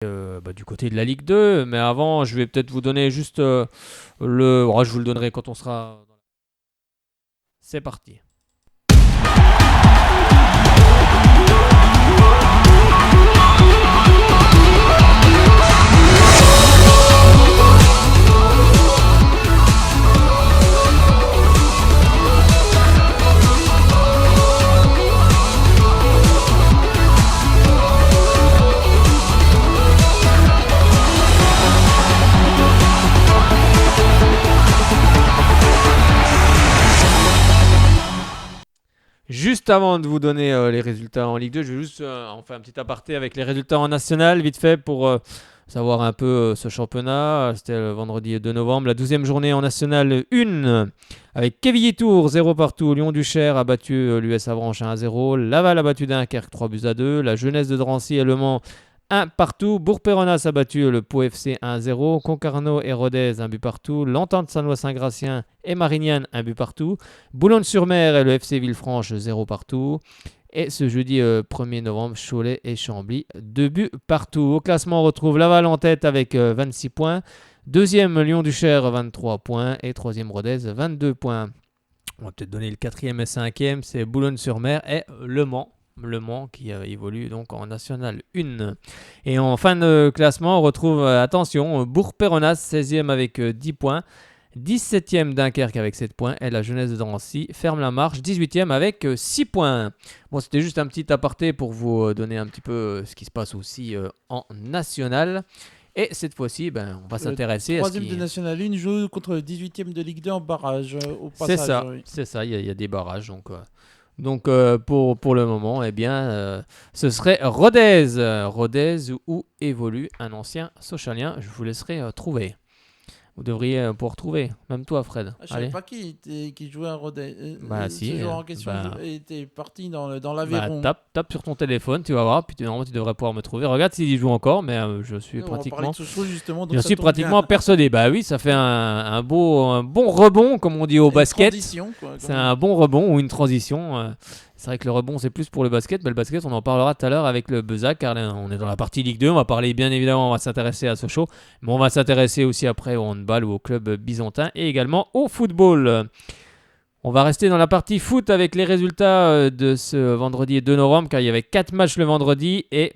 du côté de la Ligue 2. Mais avant, je vais peut-être vous donner juste je vous le donnerai quand on sera. C'est parti. Juste avant de vous donner les résultats en Ligue 2, je vais juste en faire un petit aparté avec les résultats en national, vite fait, pour savoir un peu ce championnat. C'était le vendredi 2 novembre, la 12e journée en national 1, avec Quevilly-Tours, 0 partout. Lyon-Duchère a battu l'US Avranches 1-0. Laval a battu Dunkerque 3-2. La Jeunesse de Drancy et Le Mans 1 partout. Bourg-Péronnas a battu le Pau FC 1-0. Concarneau et Rodez 1 but partout. L'Entente Sannois-Saint-Gratien et Marignane 1 but partout. Boulogne-sur-Mer et le FC Villefranche 0 partout. Et ce jeudi 1er novembre, Cholet et Chambly 2 buts partout. Au classement, on retrouve Laval en tête avec 26 points. Deuxième, Lyon-Duchère 23 points. Et troisième, Rodez 22 points. On va peut-être donner le quatrième et cinquième. C'est Boulogne-sur-Mer et Le Mans. Le Mans qui évolue donc en National 1. Et en fin de classement, on retrouve, attention, Bourg-Péronnas 16e avec 10 points, 17e Dunkerque avec 7 points et la Jeunesse de Drancy ferme la marche, 18e avec 6 points. Bon, c'était juste un petit aparté pour vous donner un petit peu ce qui se passe aussi en National. Et cette fois-ci, on va s'intéresser à ce qui... 3e de National 1 joue contre le 18e de Ligue 2 en barrage au passage. C'est ça, oui. c'est ça, il y a des barrages donc pour le moment, ce serait Rodez où évolue un ancien Sochalien. Je vous laisserai trouver. Vous devriez pouvoir trouver, même toi Fred. Je ne savais pas qui jouait à Rodez. Si, ce joueur en question était parti dans l'Aveyron. Tape sur ton téléphone, tu vas voir, puis normalement tu devrais pouvoir me trouver. Regarde s'il y joue encore, mais je suis pratiquement... Je suis pratiquement persuadé. Bah oui, ça fait un bon rebond, comme on dit au basket. C'est un bon rebond ou une transition. C'est vrai que le rebond, c'est plus pour le basket. Mais le basket, on en parlera tout à l'heure avec le Bezac, car là, on est dans la partie Ligue 2. On va parler, bien évidemment, on va s'intéresser à Sochaux. Mais on va s'intéresser aussi après au handball ou au club byzantin et également au football. On va rester dans la partie foot avec les résultats de ce vendredi 2 novembre, car il y avait 4 matchs le vendredi et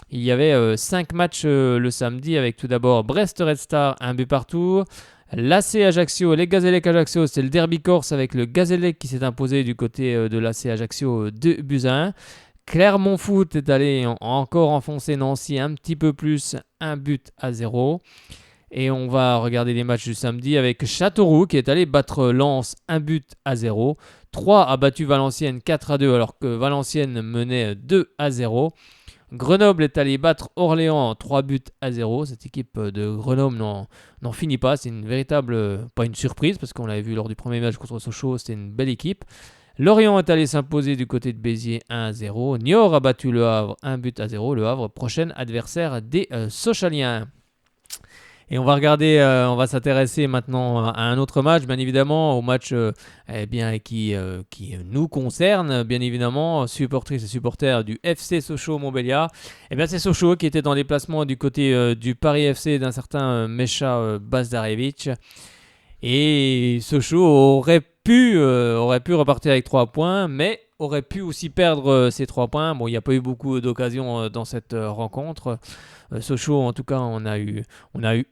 il y avait 5 matchs le samedi, avec tout d'abord Brest Red Star, 1 but partout. L'AC Ajaccio, les Gazélec Ajaccio, c'est le derby corse avec le Gazélec qui s'est imposé du côté de l'AC Ajaccio 2 buts à 1. Clermont Foot est allé encore enfoncer Nancy un petit peu plus, 1 but à 0. Et on va regarder les matchs du samedi avec Châteauroux qui est allé battre Lens 1 but à 0. 3 a battu Valenciennes 4 à 2 alors que Valenciennes menait 2 à 0. Grenoble est allé battre Orléans 3 buts à 0. Cette équipe de Grenoble n'en finit pas. C'est une véritable, pas une surprise, parce qu'on l'avait vu lors du premier match contre Sochaux, c'était une belle équipe. Lorient est allé s'imposer du côté de Béziers 1 à 0. Niort a battu Le Havre 1 but à 0. Le Havre, prochain adversaire des Sochaliens. Et on va regarder, on va s'intéresser maintenant à un autre match, bien évidemment, au match qui nous concerne, bien évidemment, supportrices et supporters du FC Sochaux Montbéliard. C'est Sochaux qui était en déplacement du côté du Paris FC d'un certain Mesha Bazdarevic. Et Sochaux aurait pu repartir avec 3 points, mais aurait pu aussi perdre ces 3 points. Bon, il n'y a pas eu beaucoup d'occasions dans cette rencontre. Sochaux, en tout cas, on a eu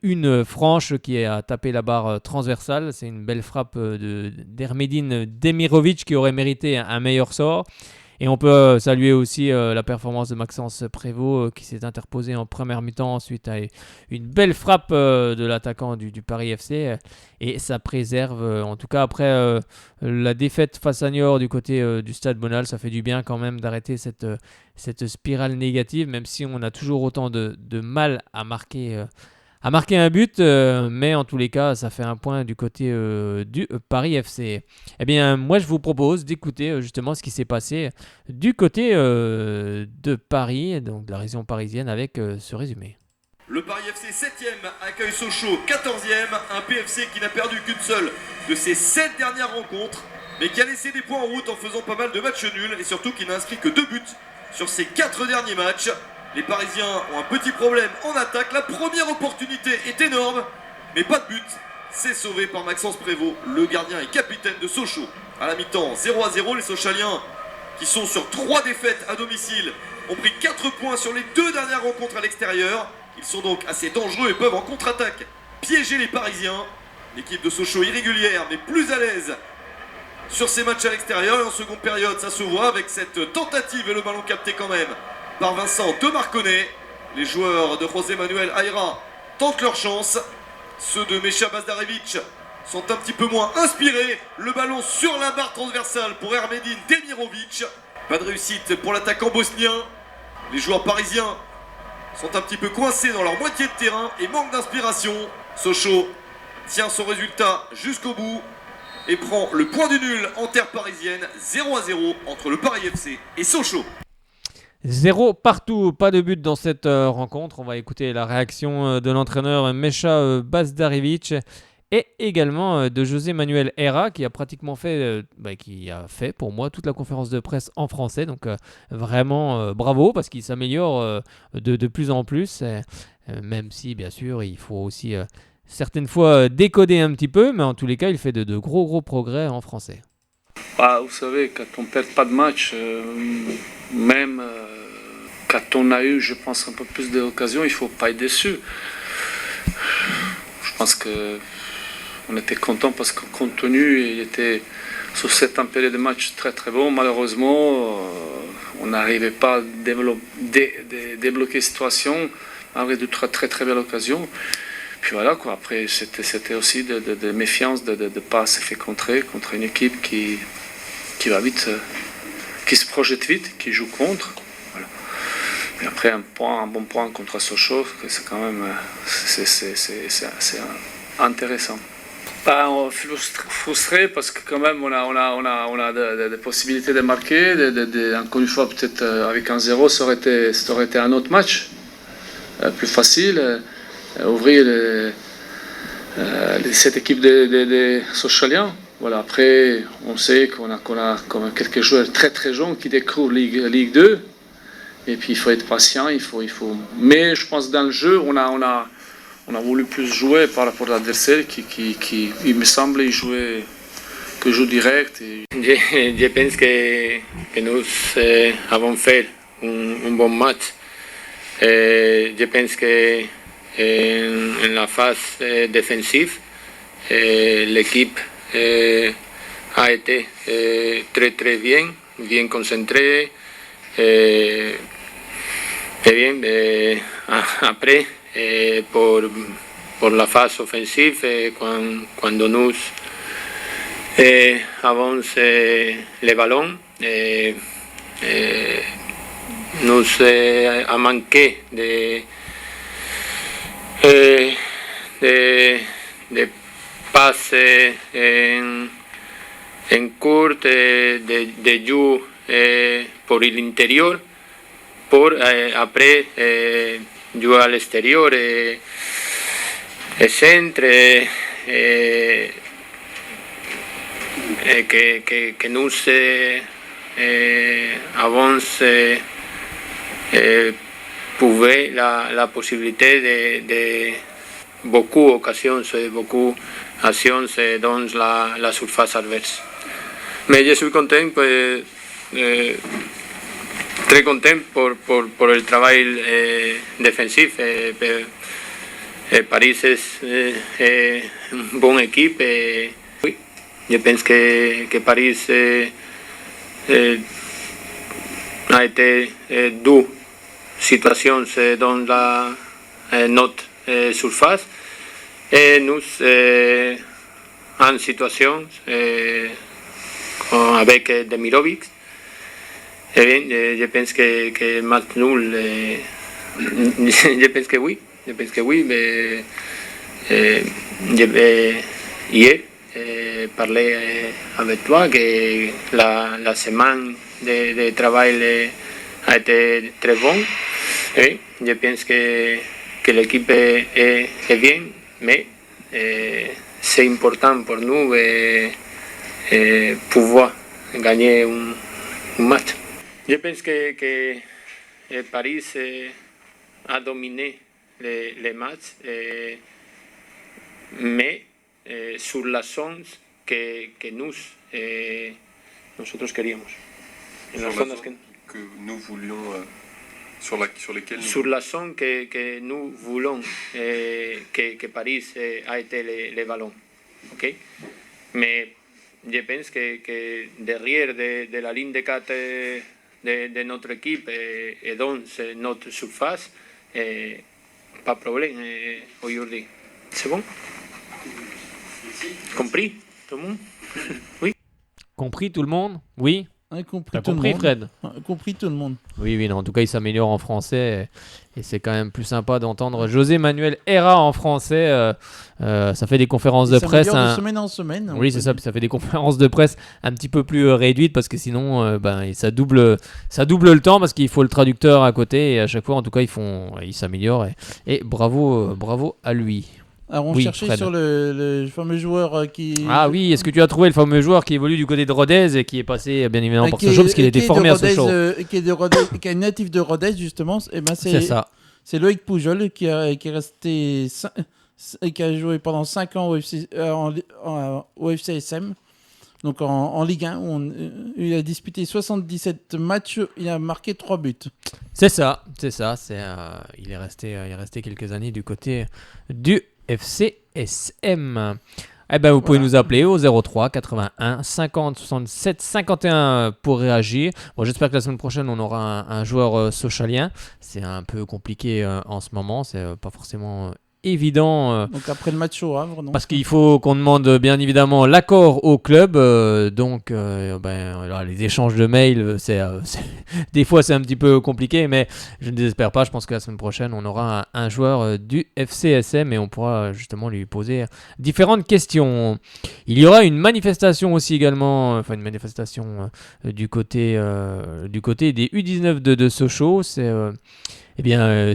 une franche qui a tapé la barre transversale. C'est une belle frappe d'Hermedine Demirovic qui aurait mérité un meilleur sort. Et on peut saluer aussi la performance de Maxence Prévost qui s'est interposé en première mi-temps suite à une belle frappe de l'attaquant du Paris FC. Et ça préserve, en tout cas après la défaite face à Niort du côté du Stade Bonal, ça fait du bien quand même d'arrêter cette spirale négative, même si on a toujours autant de mal à marquer un but, mais en tous les cas, ça fait un point du côté du Paris FC. Moi, je vous propose d'écouter justement ce qui s'est passé du côté de Paris, donc de la région parisienne, avec ce résumé. Le Paris FC 7e accueille Sochaux 14e, un PFC qui n'a perdu qu'une seule de ses 7 dernières rencontres, mais qui a laissé des points en route en faisant pas mal de matchs nuls et surtout qui n'a inscrit que 2 buts sur ses 4 derniers matchs. Les Parisiens ont un petit problème en attaque. La première opportunité est énorme, mais pas de but. C'est sauvé par Maxence Prévost, le gardien et capitaine de Sochaux. À la mi-temps, 0-0, les Sochaliens, qui sont sur 3 défaites à domicile, ont pris 4 points sur les 2 dernières rencontres à l'extérieur. Ils sont donc assez dangereux et peuvent en contre-attaque piéger les Parisiens. L'équipe de Sochaux irrégulière, mais plus à l'aise sur ces matchs à l'extérieur. Et en seconde période, ça se voit avec cette tentative et le ballon capté quand même par Vincent de Marconnet. Les joueurs de José Manuel Ayra tentent leur chance. Ceux de Mecha Bazdarevic sont un petit peu moins inspirés. Le ballon sur la barre transversale pour Ermedine Demirovic. Pas de réussite pour l'attaquant bosnien. Les joueurs parisiens sont un petit peu coincés dans leur moitié de terrain et manquent d'inspiration. Sochaux tient son résultat jusqu'au bout et prend le point du nul en terre parisienne, 0-0 entre le Paris FC et Sochaux. 0 partout, pas de but dans cette rencontre. On va écouter la réaction de l'entraîneur Mecha Bazdarevic et également de José Manuel Ayra qui a pratiquement fait, qui a fait pour moi toute la conférence de presse en français. Donc vraiment bravo parce qu'il s'améliore de plus en plus, même si bien sûr il faut aussi certaines fois décoder un petit peu, mais en tous les cas il fait de gros progrès en français. Vous savez, quand on ne perd pas de match, même quand on a eu, je pense, un peu plus d'occasions, il ne faut pas être déçu. Je pense qu'on était content parce que le contenu il était sur cette période de match très très bon. Malheureusement, on n'arrivait pas à débloquer la situation malgré de très belles occasions. Puis voilà quoi. Après c'était aussi de méfiance de ne pas se faire contrer contre une équipe qui va vite, qui se projette vite, qui joue contre. Voilà. Et après un bon point contre Sochaux, c'est quand même c'est intéressant. Pas frustré parce que quand même on a des possibilités de marquer. Encore une fois peut-être avec un 0 ça aurait été un autre match plus facile. Ouvrir cette équipe de Sochaliens. Voilà, après, on sait qu'on a quelques joueurs très jeunes qui découvrent Ligue 2. Et puis, il faut être patient. Mais je pense que dans le jeu, on a voulu plus jouer par rapport à l'adversaire qui il me semble, joue direct. Je pense que nous avons fait un bon match. Je pense que en la phase défensive, l'équipe a été très bien concentrée. Et bien, après, pour la phase offensive, quand nous avons le ballon, nous a manqué de passes en court, de jeu por el interior, après jouer à l'extérieur et centre, que nous avons trouvé la possibilité de beaucoup d'occasions et beaucoup d'actions dans la surface adverse. Mais je suis content, très content pour le travail défensif. Paris est une bonne équipe. Oui, je pense que Paris a été deux situations dans notre surface et nous en situation avec Demirovic. Et bien, je pense que match nul, je pense que oui, mais hier parlé avec toi que la semaine de travail a été très bonne. Et je pense que l'équipe est bien, mais c'est important pour nous pouvoir gagner un match. Je pense que Paris a dominé les matchs, mais sur la zone que nosotros queríamos. Que nous voulions, sur lesquelles sur la zone que nous voulons que Paris a été les ballons. Okay? Mais je pense que derrière de la ligne de 4 de notre équipe et dans notre surface, pas de problème aujourd'hui. C'est bon? Compris tout le monde? Oui. Compris tout le monde? Oui. Compris tout compris, le monde. Fred? Compris tout le monde. Oui, non, en tout cas, il s'améliore en français et c'est quand même plus sympa d'entendre José Manuel Herrera en français. Ça fait des conférences de presse. De semaine en semaine. Oui, c'est ça. Puis ça fait des conférences de presse un petit peu plus réduites parce que sinon, ça double le temps parce qu'il faut le traducteur à côté et à chaque fois, en tout cas, il s'améliore et bravo à lui. Alors on cherchait Fred. Sur le fameux joueur qui... Ah oui, est-ce que tu as trouvé le fameux joueur qui évolue du côté de Rodez et qui est passé bien évidemment pour Sochaux parce qu'il a été formé à Sochaux qui est natif de Rodez justement. Et ben c'est ça. C'est Loïc Poujol qui est resté qui a joué pendant 5 ans au FCSM. Donc en Ligue 1, il a disputé 77 matchs, il a marqué 3 buts. C'est ça. Il est resté quelques années du côté du FCSM. Vous pouvez nous appeler au 03 81 50 67 51 pour réagir. Bon, j'espère que la semaine prochaine on aura un joueur sochalien. C'est un peu compliqué en ce moment, c'est pas forcément évident. Donc après le match au Havre, non? Parce qu'il faut qu'on demande bien évidemment l'accord au club. Donc les échanges de mails, des fois c'est un petit peu compliqué, mais je ne désespère pas. Je pense que la semaine prochaine on aura un joueur du FCSM et on pourra justement lui poser différentes questions. Il y aura une manifestation aussi également, une manifestation du côté des U19 de Sochaux.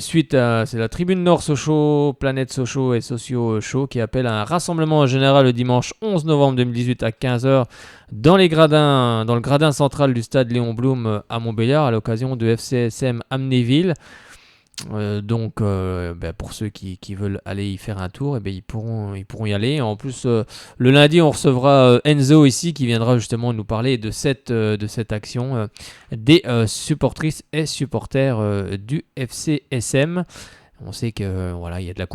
Suite à c'est la tribune Nord Sochaux, Planète Sochaux et Socio Show qui appelle à un rassemblement général le dimanche 11 novembre 2018 à 15h dans le gradin central du stade Léon Blum à Montbéliard à l'occasion de FCSM Amnéville. Pour ceux qui veulent aller y faire un tour, ils pourront y aller. En plus, le lundi, on recevra Enzo ici qui viendra justement nous parler de cette action des supportrices et supporters du FCSM. On sait que il y a de la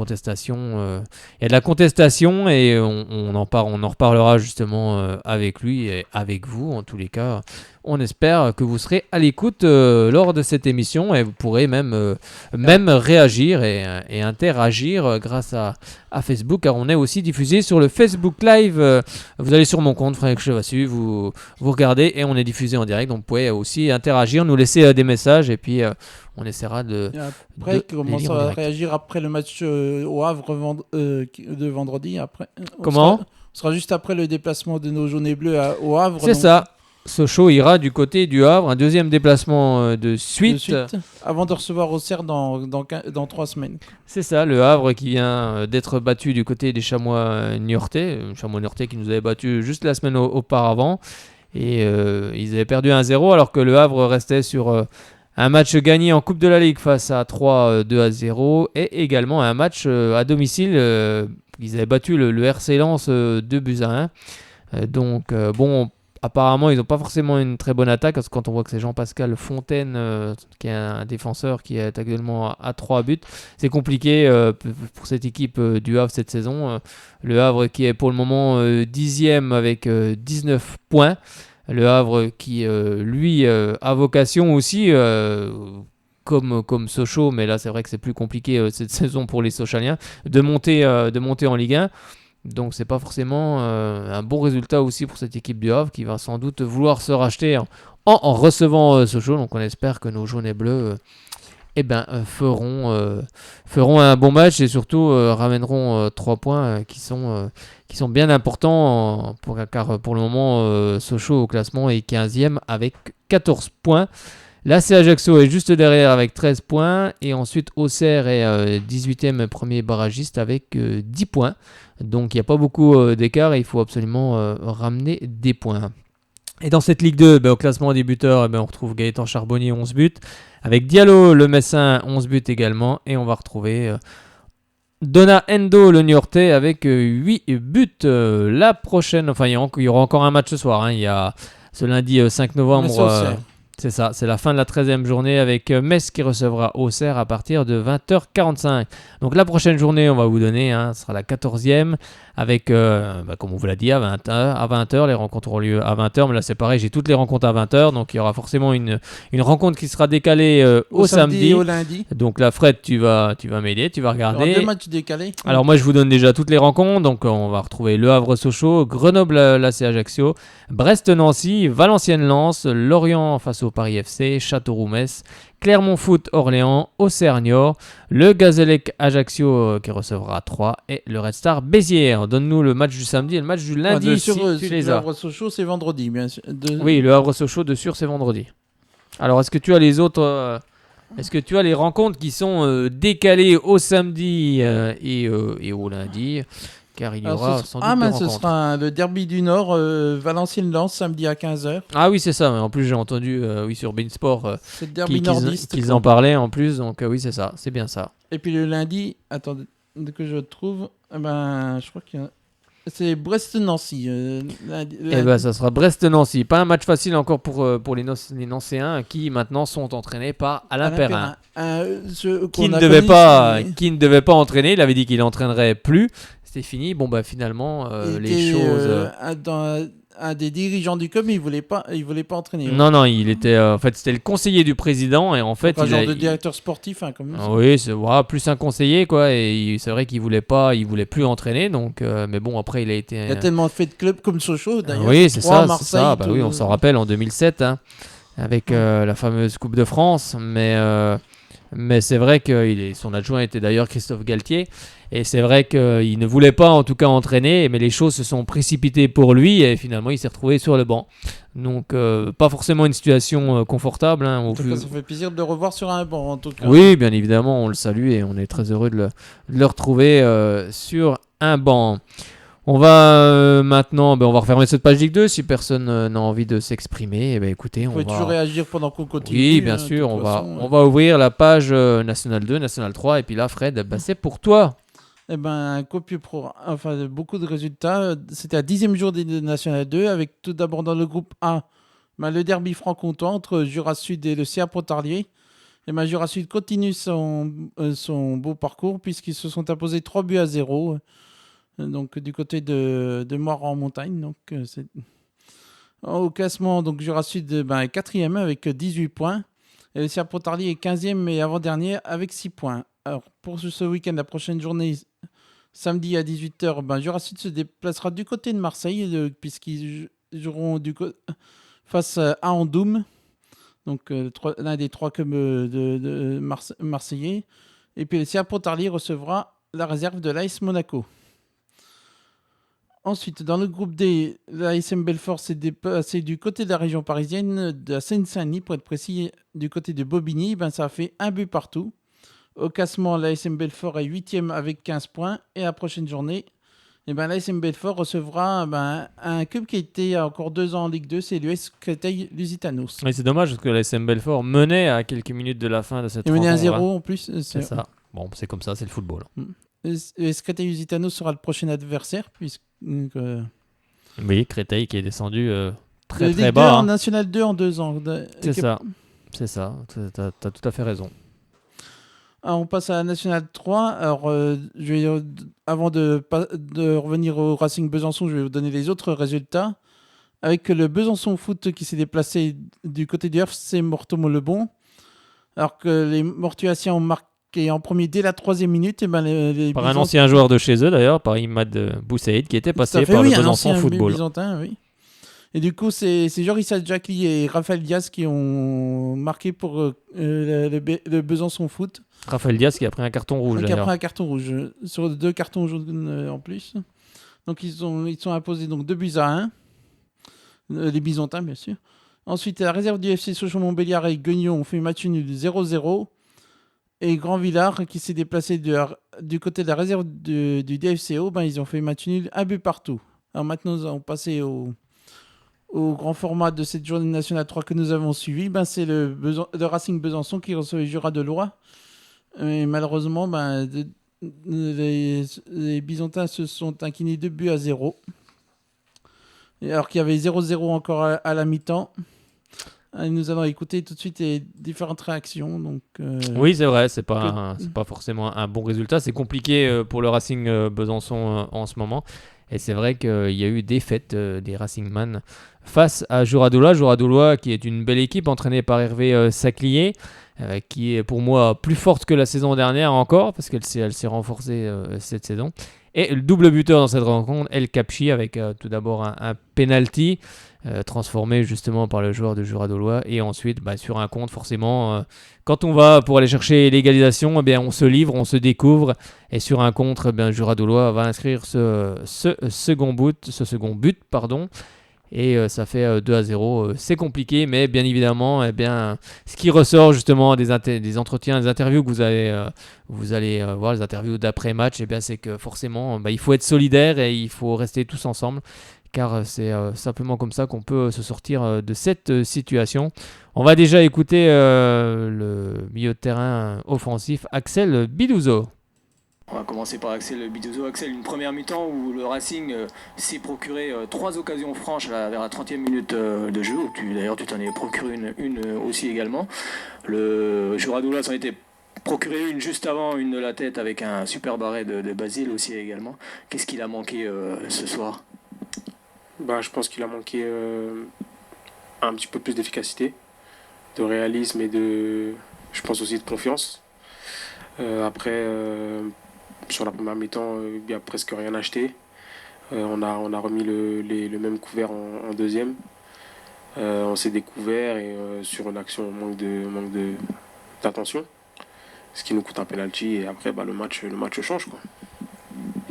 contestation, et on en reparlera justement avec lui et avec vous. En tous les cas, on espère que vous serez à l'écoute lors de cette émission et vous pourrez même réagir et interagir grâce à Facebook, car on est aussi diffusé sur le Facebook Live. Vous allez sur mon compte Frédéric Chevassu, vous regardez et on est diffusé en direct. Donc vous pouvez aussi interagir, nous laisser des messages et puis on essaiera de. Et après, commence à réagir après le match au Havre de vendredi. Après, comment ? On sera juste après le déplacement de nos jaunets bleus au Havre. C'est ça. Sochaux ira du côté du Havre, un deuxième déplacement de suite avant de recevoir Auxerre dans 3 semaines. C'est ça, le Havre qui vient d'être battu du côté des Chamois Niortais, qui nous avait battu juste la semaine auparavant, et ils avaient perdu 1-0 alors que le Havre restait sur un match gagné en Coupe de la Ligue face à 3 2-0 et également un match à domicile, ils avaient battu le RC Lens 2-1. Apparemment, ils n'ont pas forcément une très bonne attaque, parce que quand on voit que c'est Jean-Pascal Fontaine, qui est un défenseur qui est actuellement à 3 buts, c'est compliqué pour cette équipe du Havre cette saison. Le Havre qui est pour le moment 10e avec 19 points. Le Havre qui, lui, a vocation aussi, comme Sochaux, mais là c'est vrai que c'est plus compliqué cette saison pour les Sochaliens, de monter en Ligue 1. Donc c'est pas forcément un bon résultat aussi pour cette équipe du Havre qui va sans doute vouloir se racheter en recevant Sochaux. Donc on espère que nos jaunes et bleus feront un bon match et surtout ramèneront 3 points qui sont bien importants car pour le moment Sochaux au classement est 15e avec 14 points. L'AC Ajaccio est juste derrière avec 13 points et ensuite Auxerre est 18e premier barragiste avec 10 points. Donc il n'y a pas beaucoup d'écart et il faut absolument ramener des points. Et dans cette Ligue 2, au classement des buteurs, on retrouve Gaëtan Charbonnier, 11 buts. Avec Diallo, le Messin, 11 buts également. Et on va retrouver Dona Endo, le Niortais, avec 8 buts. La prochaine, enfin, il y aura encore un match ce soir. Il y a ce lundi 5 novembre. C'est ça, c'est la fin de la 13e journée avec Metz qui recevra Auxerre à partir de 20h45. Donc la prochaine journée, on va vous donner, ce sera la 14e avec, comme on vous l'a dit, à 20h. Les rencontres auront lieu à 20h, mais là c'est pareil, j'ai toutes les rencontres à 20h. Donc il y aura forcément une rencontre qui sera décalée au samedi. Au lundi. Donc là, Fred, tu vas m'aider, tu vas regarder. Il y aura 2 matchs décalés. Alors moi, je vous donne déjà toutes les rencontres. Donc on va retrouver Le Havre-Sochaux, Grenoble-l'AC Ajaccio, Brest-Nancy, Valenciennes-Lens, Lorient face au Paris FC, Châteauroux-Metz, Clermont Foot Orléans, Auxerre-Niort, le Gazélec Ajaccio qui recevra 3 et le Red Star Béziers. Donne-nous le match du samedi et le match du lundi si tu les as. Le Havre-Sochaux, c'est vendredi, bien sûr. Oui, le Havre-Sochaux de sûr, c'est vendredi. Alors, est-ce que tu as les autres est-ce que tu as les rencontres qui sont décalées au samedi et au lundi? Car il y aura sans doute des rencontres. Ce sera le derby du Nord, Valenciennes-Lens, samedi à 15h. Ah oui, c'est ça. En plus, j'ai entendu sur Beansport c'est le derby nordiste qu'ils en parlaient en plus. Donc oui, c'est ça. C'est bien ça. Et puis le lundi, attendez que je trouve, je crois qu'il y a... C'est Brest-Nancy. Ça sera Brest-Nancy. Pas un match facile encore pour les Nancéens qui maintenant sont entraînés par Alain Perrin. Qui ne devait pas entraîner. Il avait dit qu'il n'entraînerait plus. C'est fini. Finalement, les choses. Un des dirigeants du club, il voulait pas entraîner. Non, il était. En fait, c'était le conseiller du président et en fait, un genre de directeur sportif, comme ça. Oui, c'est plus un conseiller quoi. Et c'est vrai qu'il voulait plus entraîner. Donc, mais bon, après, il a été. Il a tellement fait de clubs comme Sochaux d'ailleurs. Oui, c'est ça. Marseille, c'est ça. Oui, on s'en rappelle en 2007 avec la fameuse Coupe de France, mais c'est vrai que son adjoint était d'ailleurs Christophe Galtier. Et c'est vrai qu'il ne voulait pas en tout cas entraîner, mais les choses se sont précipitées pour lui et finalement il s'est retrouvé sur le banc. Donc pas forcément une situation confortable. En tout cas, ça fait plaisir de le revoir sur un banc en tout cas. Oui, bien évidemment, on le salue et on est très heureux de le retrouver sur un banc. On va maintenant, on va refermer cette page Ligue 2 si personne n'a envie de s'exprimer. Écoutez, on va toujours réagir pendant qu'on continue. Oui, bien sûr, on va ouvrir la page National 2, National 3 et puis là, Fred, c'est pour toi. Copieux beaucoup de résultats. C'était à 10e jour des National 2 avec tout d'abord dans le groupe A, le derby franc-comtois entre Jura Sud et le CA Pontarlier. Et Jura Sud continue son beau parcours puisqu'ils se sont imposés 3-0. Donc du côté de Moire en montagne. Donc, au classement, donc Jura Sud est 4e avec 18 points. Et le CA Pontarlier est 15e et avant-dernier avec 6 points. Alors pour ce week-end, la prochaine journée, samedi à 18h, Jura Sud se déplacera du côté de Marseille puisqu'ils joueront face à Andoum. Donc l'un des 3 clubs de Marseillais. Et puis le CA Pontarlier recevra la réserve de l'AS Monaco. Ensuite, dans le groupe D, l'ASM Belfort s'est déplacé du côté de la région parisienne, de la Seine-Saint-Denis, pour être précis, du côté de Bobigny. Ça a fait un but partout. Au classement, l'ASM Belfort est 8e avec 15 points. Et la prochaine journée, l'ASM Belfort recevra un club qui a été encore 2 ans en Ligue 2, c'est l'US Créteil-Lusitanos. Oui, c'est dommage parce que l'ASM Belfort menait à quelques minutes de la fin de cette rencontre. Il menait 1-0 en plus. C'est ça. Bon, c'est comme ça, c'est le football. l'US Créteil-Lusitanos sera le prochain adversaire, puisque... Oui, Créteil qui est descendu très Ligue bas. 2 en National 2 en 2 ans. C'est ça. T'as tout à fait raison. Alors, on passe à la National 3. Alors, avant de revenir au Racing Besançon, je vais vous donner les autres résultats. Avec le Besançon Foot qui s'est déplacé du côté du FC Morteau-Lebon. Alors que les Mortuaciens ont marqué en premier dès la 3e minute. Et par un ancien joueur de chez eux d'ailleurs, par Imad Boussaïd, qui était passé par le Besançon Football. Byzantin, oui. Et du coup, c'est Joris Adjakli et Raphaël Diaz qui ont marqué pour le Besançon Foot. Raphaël Diaz qui a pris un carton rouge. Qui a pris un carton rouge, sur 2 cartons jaunes en plus. Donc ils sont imposés 2-1. Les Byzantins, bien sûr. Ensuite, la réserve du FC Sochaux-Montbéliard et Guignon ont fait match nul 0-0. Et Grand Villard, qui s'est déplacé du côté de la réserve du DFCO, ils ont fait match nul 1 but partout. Alors maintenant, on va passer au grand format de cette journée nationale 3 que nous avons suivi, c'est le Racing Besançon qui recevait Jura de Loire. Et malheureusement, les Byzantins se sont inclinés 2-0. Alors qu'il y avait 0-0 encore à la mi-temps. Nous allons écouter tout de suite les différentes réactions. Donc, oui, c'est vrai, c'est pas forcément un bon résultat. C'est compliqué pour le Racing Besançon en ce moment. Et c'est vrai qu'il y a eu défaite des Racingman face à Jura-Dolois. Jura-Dolois qui est une belle équipe entraînée par Hervé Saclier, qui est pour moi plus forte que la saison dernière encore, parce qu'elle s'est renforcée cette saison. Et le double buteur dans cette rencontre, El Kapchi, avec tout d'abord un penalty transformé justement par le joueur de Jura-Dolois. Et ensuite, sur un compte, forcément, quand on va pour aller chercher l'égalisation, on se livre, on se découvre. Et sur un contre, Jura-Dolois va inscrire ce second but. Et ça fait 2-0. C'est compliqué, mais bien évidemment, ce qui ressort justement des entretiens, des interviews que vous allez voir, les interviews d'après-match, c'est que forcément, il faut être solidaire et il faut rester tous ensemble, car c'est simplement comme ça qu'on peut se sortir de cette situation. On va déjà écouter le milieu de terrain offensif, Axel Bidouzo. On va commencer par Axel Bidouzo. Axel, une première mi-temps où le Racing s'est procuré 3 occasions franches vers la 30e minute de jeu. D'ailleurs, tu t'en es procuré une aussi également. Le Jura-Dolois s'en était procuré une juste avant, une de la tête avec un super barret de Basile aussi également. Qu'est-ce qu'il a manqué ce soir ? Je pense qu'il a manqué un petit peu plus d'efficacité, de réalisme et je pense aussi de confiance. Après, sur la première mi-temps, il n'y a presque rien acheté. On a remis le même couvert en deuxième. On s'est découvert et sur une action, on manque d'attention, ce qui nous coûte un penalty. Et après, le match change, quoi.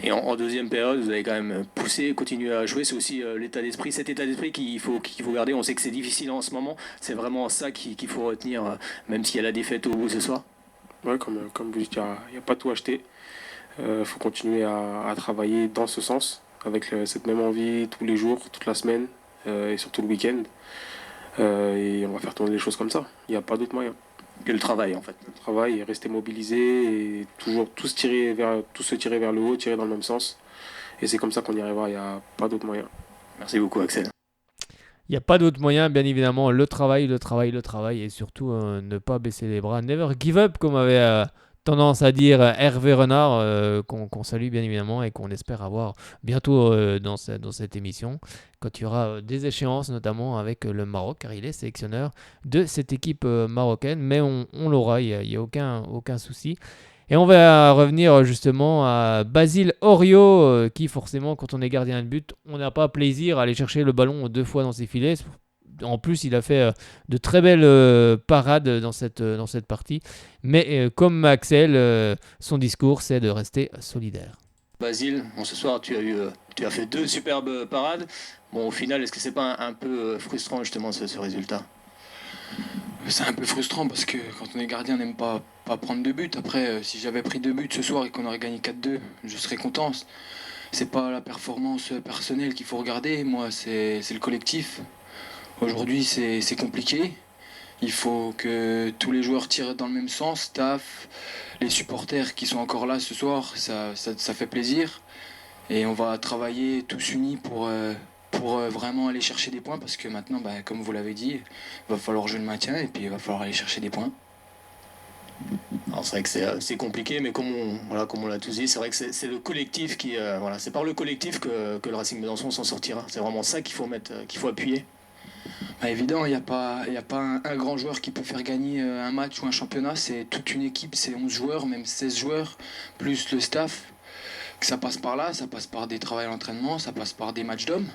Et en deuxième période, vous avez quand même poussé, continué à jouer. C'est aussi l'état d'esprit, cet état d'esprit qu'il faut garder. On sait que c'est difficile en ce moment. C'est vraiment ça qu'il faut retenir, même s'il y a la défaite au bout ce soir. Ouais, comme vous dites, il n'y a pas tout acheté. Faut continuer à travailler dans ce sens, avec cette même envie tous les jours, toute la semaine et surtout le week-end. Et on va faire tourner les choses comme ça. Il n'y a pas d'autre moyen. Que le travail, en fait. Le travail, rester mobilisé et toujours tout se tirer vers le haut, tirer dans le même sens. Et c'est comme ça qu'on y arrivera. Il n'y a pas d'autre moyen. Merci beaucoup, Axel. Il n'y a pas d'autre moyen, bien évidemment, le travail, et surtout ne pas baisser les bras. Never give up, comme avait tendance à dire Hervé Renard, qu'on salue bien évidemment et qu'on espère avoir bientôt dans cette émission, quand il y aura des échéances, notamment avec le Maroc, car il est sélectionneur de cette équipe marocaine, mais on l'aura, il n'y a aucun souci. Et on va revenir justement à Basile Orio, qui forcément, quand on est gardien de but, on n'a pas plaisir à aller chercher le ballon 2 fois dans ses filets. En plus, il a fait de très belles parades dans cette partie. Mais comme Axel, son discours, c'est de rester solidaire. Basile, ce soir, tu as fait 2 superbes parades. Bon, au final, est-ce que c'est pas un peu frustrant justement ce résultat ? C'est un peu frustrant parce que quand on est gardien, on n'aime pas prendre de but. Après, si j'avais pris 2 buts ce soir et qu'on aurait gagné 4-2, je serais content. C'est pas la performance personnelle qu'il faut regarder. Moi, c'est le collectif. Aujourd'hui, c'est compliqué. Il faut que tous les joueurs tirent dans le même sens, staff, les supporters qui sont encore là ce soir, ça fait plaisir. Et on va travailler tous unis pour vraiment aller chercher des points parce que maintenant, comme vous l'avez dit, il va falloir jouer le maintien et puis il va falloir aller chercher des points. Alors c'est vrai que c'est compliqué, mais comme on l'a tous dit, c'est vrai que c'est le collectif c'est par le collectif que le Racing Besançon s'en sortira. C'est vraiment ça qu'il faut appuyer. Évidemment, il n'y a pas un grand joueur qui peut faire gagner un match ou un championnat. C'est toute une équipe, c'est 11 joueurs, même 16 joueurs, plus le staff. Ça passe par là, ça passe par des travaux à l'entraînement, ça passe par des matchs d'hommes.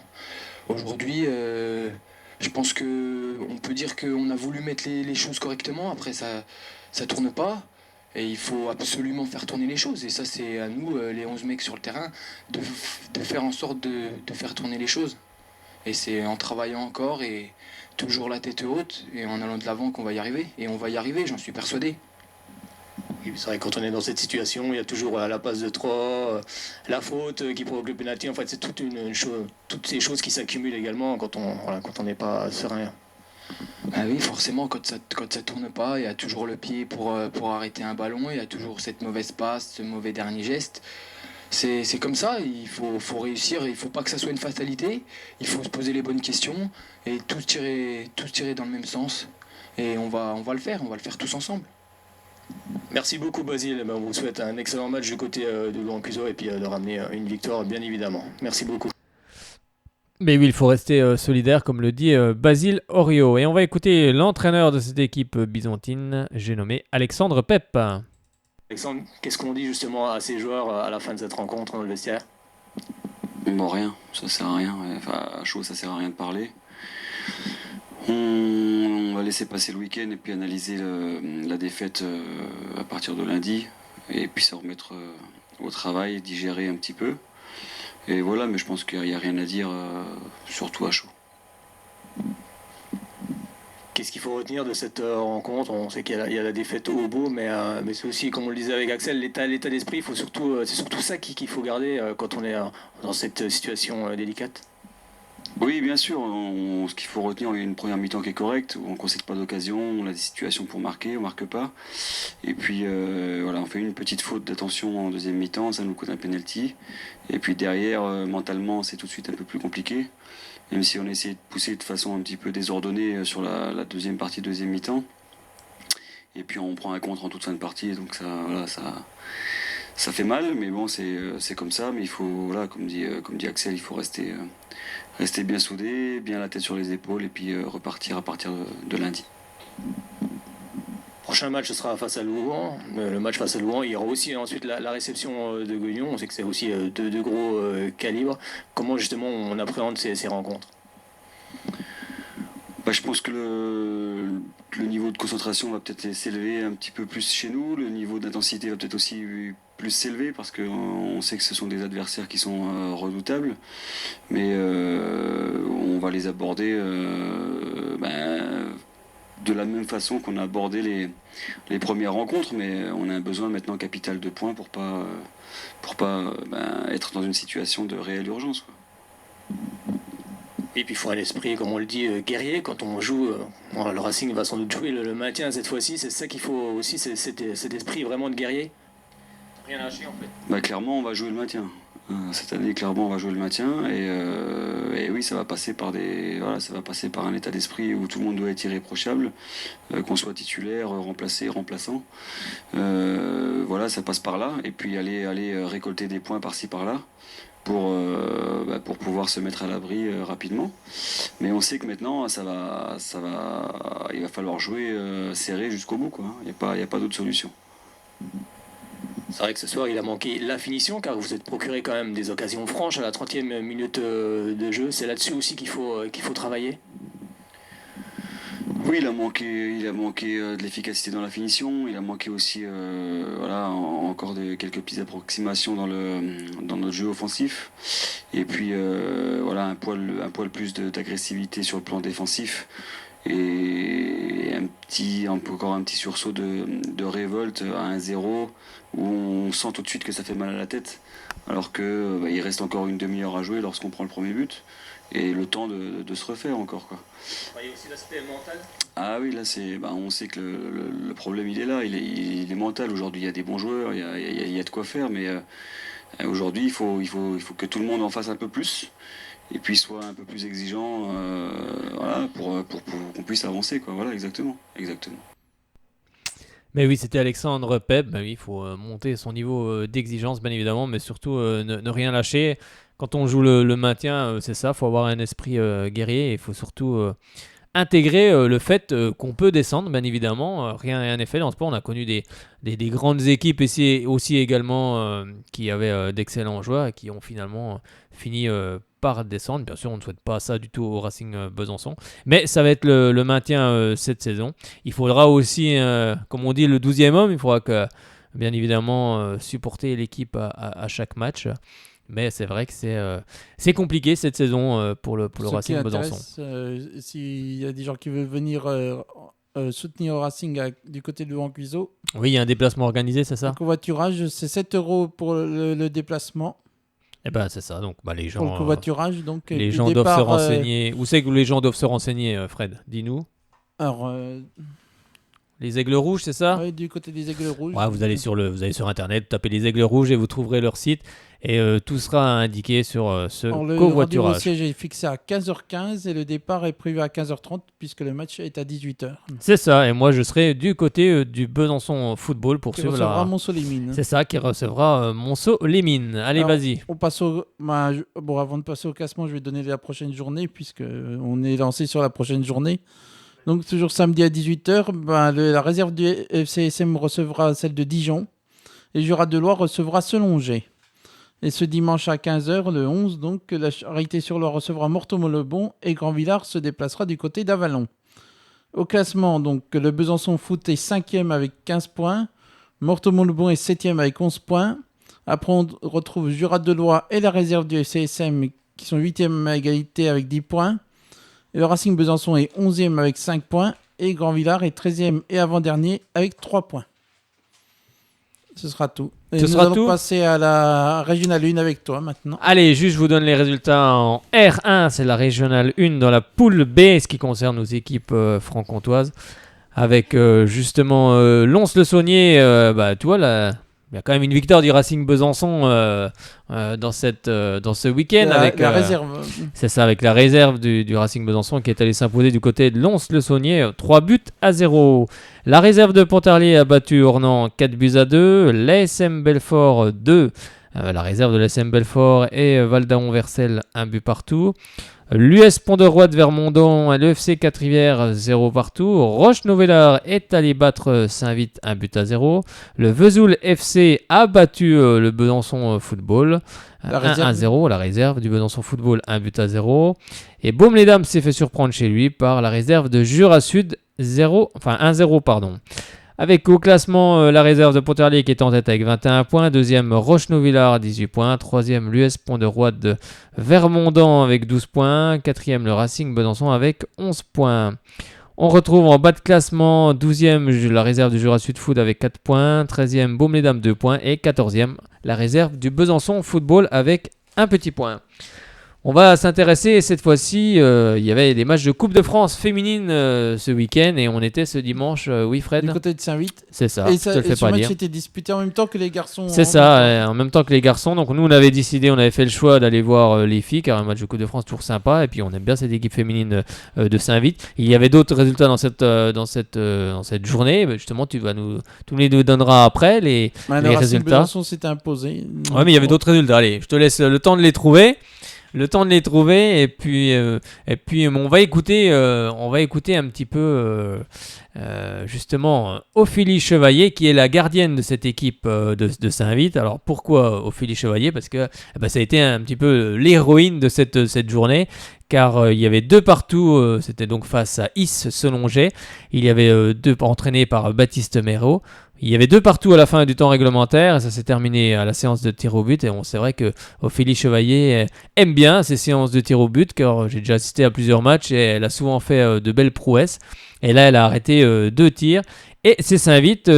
Aujourd'hui, je pense qu'on peut dire qu'on a voulu mettre les choses correctement. Après, ça tourne pas. Et il faut absolument faire tourner les choses. Et ça, c'est à nous, les 11 mecs sur le terrain, de faire en sorte de faire tourner les choses. Et c'est en travaillant encore et toujours la tête haute et en allant de l'avant qu'on va y arriver. Et on va y arriver, j'en suis persuadé. Oui, c'est vrai que quand on est dans cette situation, il y a toujours la passe de 3, la faute qui provoque le penalty. En fait, c'est toutes ces choses qui s'accumulent également quand on n'est pas serein. Ah oui, forcément, quand ça tourne pas, il y a toujours le pied pour arrêter un ballon, il y a toujours cette mauvaise passe, ce mauvais dernier geste. C'est comme ça, il faut réussir, il faut pas que ça soit une fatalité, il faut se poser les bonnes questions et tous tirer dans le même sens. Et on va le faire tous ensemble. Merci beaucoup Basile, on vous souhaite un excellent match du côté de Laurent Cluzot et puis de ramener une victoire bien évidemment. Merci beaucoup. Mais oui, il faut rester solidaire, comme le dit Basile Orio. Et on va écouter l'entraîneur de cette équipe byzantine, j'ai nommé Alexandre Pep. Alexandre, qu'est-ce qu'on dit justement à ces joueurs à la fin de cette rencontre dans le vestiaire ? Bon, rien, ça sert à rien. Enfin, à chaud, ça sert à rien de parler. On va laisser passer le week-end et puis analyser la défaite à partir de lundi. Et puis se remettre au travail, digérer un petit peu. Et voilà, mais je pense qu'il n'y a rien à dire, surtout à chaud. Qu'est-ce qu'il faut retenir de cette rencontre ? On sait qu'il y a la défaite au beau, mais c'est aussi, comme on le disait avec Axel, l'état d'esprit. C'est surtout ça qu'il faut garder quand on est dans cette situation délicate. Oui, bien sûr. Ce qu'il faut retenir, il y a une première mi-temps qui est correcte, où on ne concède pas d'occasion, on a des situations pour marquer, on ne marque pas. Et puis, voilà, on fait une petite faute d'attention en deuxième mi-temps, ça nous coûte un penalty. Et puis derrière, mentalement, c'est tout de suite un peu plus compliqué. Même si on a essayé de pousser de façon un petit peu désordonnée sur la deuxième partie, deuxième mi-temps. Et puis on prend un contre en toute fin de partie, donc ça fait mal, mais bon, c'est comme ça. Mais il faut, voilà, comme dit Axel, il faut rester bien soudé, bien la tête sur les épaules, et puis repartir à partir de lundi. Prochain match, ce sera face à Louan. Le match face à Louan, il y aura aussi ensuite la réception de Guignon. On sait que c'est aussi de gros calibres. Comment justement on appréhende ces rencontres ? Je pense que le niveau de concentration va peut-être s'élever un petit peu plus chez nous. Le niveau d'intensité va peut-être aussi plus s'élever parce qu'on sait que ce sont des adversaires qui sont redoutables. Mais on va les aborder de la même façon qu'on a abordé les premières rencontres. Mais on a un besoin maintenant capital de points pour pas être dans une situation de réelle urgence, quoi. Et puis il faut un esprit, comme on le dit, guerrier. Quand on joue, le Racing va sans doute jouer le maintien cette fois-ci. C'est ça qu'il faut aussi, c'est cet esprit vraiment de guerrier. Rien lâcher en fait. Clairement, on va jouer le maintien. Cette année, clairement, on va jouer le maintien. Et oui, ça va passer par un état d'esprit où tout le monde doit être irréprochable, qu'on soit titulaire, remplacé, remplaçant. Ça passe par là. Et puis aller récolter des points par-ci par-là. Pour pouvoir se mettre à l'abri rapidement. Mais on sait que maintenant, il va falloir jouer serré jusqu'au bout, quoi. Il n'y a pas d'autre solution. C'est vrai que ce soir, il a manqué la finition, car vous êtes procuré quand même des occasions franches à la 30e minute de jeu. C'est là-dessus aussi qu'il faut travailler. Oui, il a manqué de l'efficacité dans la finition. Il a manqué aussi, encore quelques petites approximations dans notre jeu offensif. Et puis, un poil plus d'agressivité sur le plan défensif. Et encore un petit sursaut de révolte à 1-0 où on sent tout de suite que ça fait mal à la tête. Alors qu'il reste encore une demi-heure à jouer lorsqu'on prend le premier but. Et le temps de se refaire encore, quoi. Il y a aussi l'aspect mental. Ah oui, là on sait que le problème il est là, il est mental. Aujourd'hui il y a des bons joueurs, il y a de quoi faire, mais aujourd'hui il faut que tout le monde en fasse un peu plus et puis soit un peu plus exigeant, pour qu'on puisse avancer, quoi. Voilà, exactement. Mais oui, c'était Alexandre Pep. Il faut monter son niveau d'exigence, bien évidemment, mais surtout ne rien lâcher. Quand on joue le maintien, c'est ça, il faut avoir un esprit guerrier et il faut surtout intégrer le fait qu'on peut descendre, bien évidemment. Rien n'est fait dans le sport. On a connu des grandes équipes ici aussi également qui avaient d'excellents joueurs et qui ont finalement fini par descendre. Bien sûr, on ne souhaite pas ça du tout au Racing Besançon. Mais ça va être le maintien cette saison. Il faudra aussi, comme on dit, le 12e homme. Il faudra bien évidemment supporter l'équipe à chaque match. Mais c'est vrai que c'est compliqué cette saison pour le Racing Besançon. S'il y a des gens qui veulent venir soutenir le Racing du côté de Louan-Cuiseaux. Oui, il y a un déplacement organisé, c'est ça ? Le covoiturage, c'est 7 € pour le déplacement. Eh ben c'est ça, donc les gens. Pour le covoiturage, donc. Les gens doivent se renseigner. Où c'est que les gens doivent se renseigner, Fred ? Dis-nous. Alors. Les Aigles Rouges, c'est ça ? Oui, du côté des Aigles Rouges. Ouais, vous allez sur Internet, tapez les Aigles Rouges et vous trouverez leur site. Et tout sera indiqué sur ce covoiturage. Le siège est fixé à 15h15 et le départ est prévu à 15h30 puisque le match est à 18h. C'est ça, et moi je serai du côté du Besançon Football pour suivre recevra Monceau-les-Mines. C'est ça, qui recevra Monceau-les-Mines. Allez, vas-y. On passe avant de passer au classement, je vais donner la prochaine journée puisque on est lancé sur la prochaine journée. Donc toujours samedi à 18h, la réserve du FCSM recevra celle de Dijon et Jura de Loire recevra Selongé. Et ce dimanche à 15h, le 11, donc, la Charité-sur-Loire recevra Morteau-le-Bon et Grand-Villard se déplacera du côté d'Avalon. Au classement, donc, le Besançon Foot est 5e avec 15 points, Morteau-le-Bon est 7e avec 11 points. Après, on retrouve Jura de Loire et la réserve du FCSM qui sont 8e à égalité avec 10 points. Et le Racing Besançon est 11e avec 5 points et Grand-Villard est 13e et avant-dernier avec 3 points. Ce sera tout. Et nous allons passer à la Régionale 1 avec toi maintenant. Allez, juste je vous donne les résultats en R1. C'est la Régionale 1 dans la poule B, ce qui concerne nos équipes franc-comtoises. Avec justement Lons-le-Saunier, tu vois, il y a quand même une victoire du Racing Besançon dans ce week-end. Avec la réserve. C'est ça, avec la réserve du Racing Besançon qui est allé s'imposer du côté de Lons-le-Saunier, 3-0. La réserve de Pontarlier a battu Ornans 4-2. L'ASM Belfort 2. La réserve de l'ASM Belfort et Valdaon-Versel 1 but partout. L'US Pont-de-Roi de Vermondon et l'EFC 4-Rivières 0 partout. Roche-Novellard est allé battre Saint-Vite 1-0. Le Vesoul FC a battu le Besançon Football 1-0. La réserve du Besançon Football 1-0. Et Baume-les-Dames s'est fait surprendre chez lui par la réserve de Jura Sud 1-0. Avec au classement la réserve de Pontarlier qui est en tête avec 21 points. Deuxième Roche-Novillard 18 points. Troisième l'US Pont-de-Roi de Vermondon avec 12 points. Quatrième le Racing Besançon avec 11 points. On retrouve en bas de classement 12e la réserve du Jura Sud Foot avec 4 points. 13e Baume-les-Dames 2 points. Et 14e la réserve du Besançon Football avec un petit point. On va s'intéresser cette fois-ci, il y avait des matchs de Coupe de France féminine ce week-end et on était ce dimanche, oui Fred ? Du côté de Saint-Vite. C'est ça, je te le fais pas dire. Ce match était disputé en même temps que les garçons. C'est ça, en même temps que les garçons. Donc nous on avait fait le choix d'aller voir les filles car un match de Coupe de France toujours sympa et puis on aime bien cette équipe féminine de Saint-Vite. Il y avait d'autres résultats dans cette journée, mais justement tu nous les donneras après les résultats. Besançon s'est imposé. Ouais mais il y avait d'autres résultats, allez je te laisse le temps de les trouver. Et puis on va écouter un petit peu justement Ophélie Chevalier qui est la gardienne de cette équipe de Saint-Vite. Alors pourquoi Ophélie Chevalier ? Parce que ça a été un petit peu l'héroïne de cette journée. Car il y avait 2 partout, c'était donc face à Is-Selongé. Il y avait 2 entraînés par Baptiste Méraud. Il y avait 2 partout à la fin du temps réglementaire et ça s'est terminé à la séance de tir au but. Et c'est vrai que Ophélie Chevalier aime bien ces séances de tir au but car j'ai déjà assisté à plusieurs matchs et elle a souvent fait de belles prouesses. Et là, elle a arrêté 2 tirs. Et c'est Saint-Vite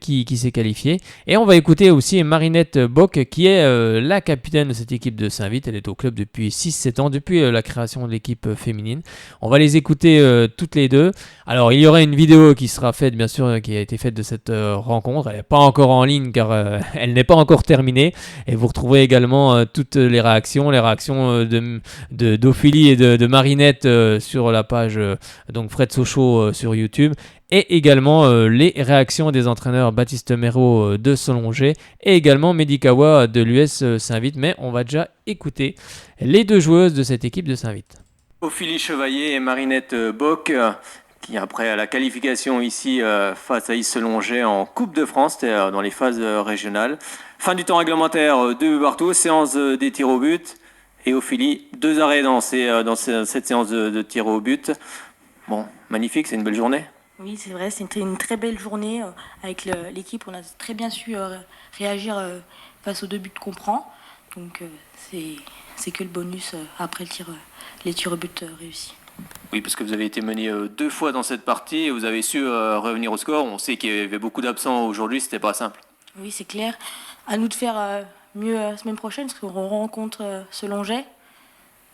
qui s'est qualifié. Et on va écouter aussi Marinette Bock, qui est la capitaine de cette équipe de Saint-Vite. Elle est au club depuis 6-7 ans, depuis la création de l'équipe féminine. On va les écouter toutes les deux. Alors, il y aura une vidéo qui sera faite, bien sûr, qui a été faite de cette rencontre. Elle n'est pas encore en ligne, car elle n'est pas encore terminée. Et vous retrouverez également toutes les réactions d'Ophélie et de Marinette sur la page donc Fred Sochaux sur YouTube. Et également les réactions des entraîneurs Baptiste Méraud de Selongé et également Medikawa de l'US Saint-Vite. Mais on va déjà écouter les 2 joueuses de cette équipe de Saint-Vite. Ophélie Chevalier et Marinette Bock, qui après la qualification ici face à Is-Selongé en Coupe de France, c'était dans les phases régionales. Fin du temps réglementaire, 2 partout, séance des tirs au but. Et Ophélie, 2 arrêts dans cette séance de tirs au but. Bon, magnifique, c'est une belle journée. Oui, c'est vrai, c'était une très belle journée avec l'équipe. On a très bien su réagir face aux 2 buts qu'on prend. Donc c'est que le bonus après les tirs au but réussis. Oui, parce que vous avez été mené 2 fois dans cette partie et vous avez su revenir au score. On sait qu'il y avait beaucoup d'absents aujourd'hui, c'était pas simple. Oui, c'est clair. À nous de faire mieux la semaine prochaine, parce qu'on rencontre Selonget.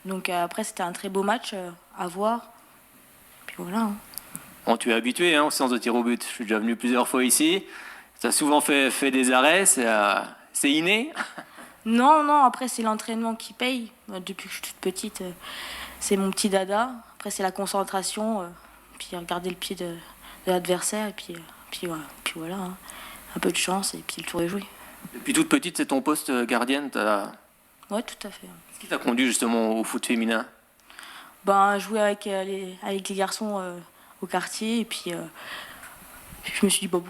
Donc après, c'était un très beau match à voir. Puis voilà. Hein. Bon, tu es habitué aux séances de tir au but. Je suis déjà venu plusieurs fois ici. Tu as souvent fait des arrêts, c'est inné. Non, après c'est l'entraînement qui paye. Depuis que je suis toute petite, c'est mon petit dada. Après c'est la concentration, puis regarder le pied de l'adversaire, et puis voilà. Hein. Un peu de chance, et puis le tour est joué. Depuis toute petite, c'est ton poste gardienne Ouais, tout à fait. Qu'est-ce qui t'a conduit justement au foot féminin? Jouer avec les garçons au quartier, et puis je me suis dit, bon,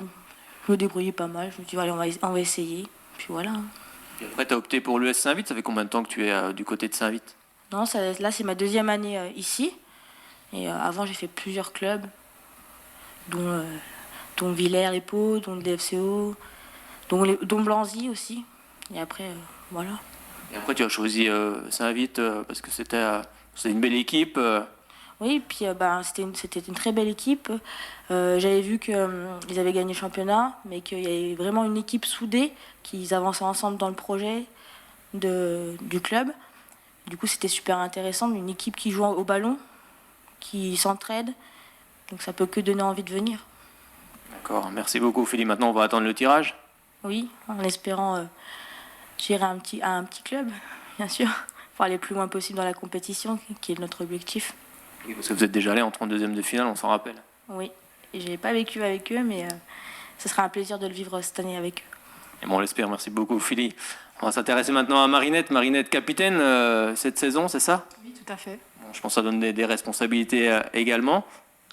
je me débrouillais pas mal. Je me suis dit, allez, on va essayer, puis voilà. Hein. Et après, tu as opté pour l'US Saint-Vith. Ça fait combien de temps que tu es du côté de Saint-Vith? Non, là, c'est ma 2e année ici. Et avant, j'ai fait plusieurs clubs, dont Villers-les-Paux, dont le DFCO, dont Blanzy aussi. Et après, voilà. Et après, tu as choisi Saint-Vith parce que c'était une belle équipe. Oui, puis c'était une très belle équipe. J'avais vu qu'ils avaient gagné le championnat, mais qu'il y avait vraiment une équipe soudée, qu'ils avançaient ensemble dans le projet du club. Du coup, c'était super intéressant, une équipe qui joue au ballon, qui s'entraide. Donc ça peut que donner envie de venir. D'accord, merci beaucoup Philippe. Maintenant, on va attendre le tirage. Oui, en espérant gérer à un petit club, bien sûr, pour aller le plus loin possible dans la compétition, qui est notre objectif. Oui, parce que vous êtes déjà allé en 32e de finale, on s'en rappelle. Oui, et je n'ai pas vécu avec eux, mais ce sera un plaisir de le vivre cette année avec eux. Et bon, on l'espère, merci beaucoup Philippe. On va s'intéresser maintenant à Marinette. Marinette capitaine cette saison, c'est ça? Oui, tout à fait. Bon, je pense que ça donne des responsabilités également.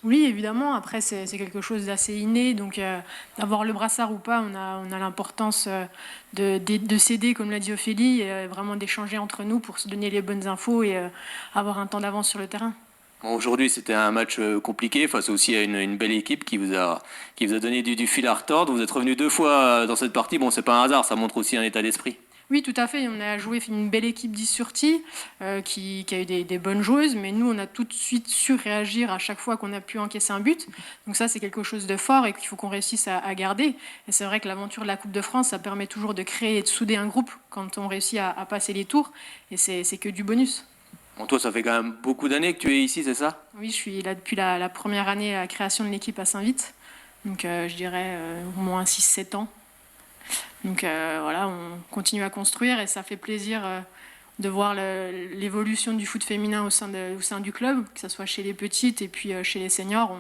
Oui, évidemment. Après, c'est quelque chose d'assez inné. Donc, d'avoir le brassard ou pas, on a l'importance de s'aider, comme l'a dit Ophélie, et vraiment d'échanger entre nous pour se donner les bonnes infos et avoir un temps d'avance sur le terrain. Bon, aujourd'hui, c'était un match compliqué face aussi à une belle équipe qui vous a donné du fil à retordre. Vous êtes revenu 2 fois dans cette partie. Bon, c'est pas un hasard, ça montre aussi un état d'esprit. Oui, tout à fait. On a joué une belle équipe 10 sur 10 qui a eu des bonnes joueuses, mais nous, on a tout de suite su réagir à chaque fois qu'on a pu encaisser un but. Donc ça, c'est quelque chose de fort et qu'il faut qu'on réussisse à garder. Et c'est vrai que l'aventure de la Coupe de France, ça permet toujours de créer et de souder un groupe quand on réussit à passer les tours. Et c'est que du bonus. Bon, toi, ça fait quand même beaucoup d'années que tu es ici, c'est ça? Oui, je suis là depuis la première année à la création de l'équipe à Saint-Vith. Donc je dirais au moins 6-7 ans. Donc voilà, on continue à construire et ça fait plaisir de voir l'évolution du foot féminin au sein du club, que ce soit chez les petites et puis chez les seniors.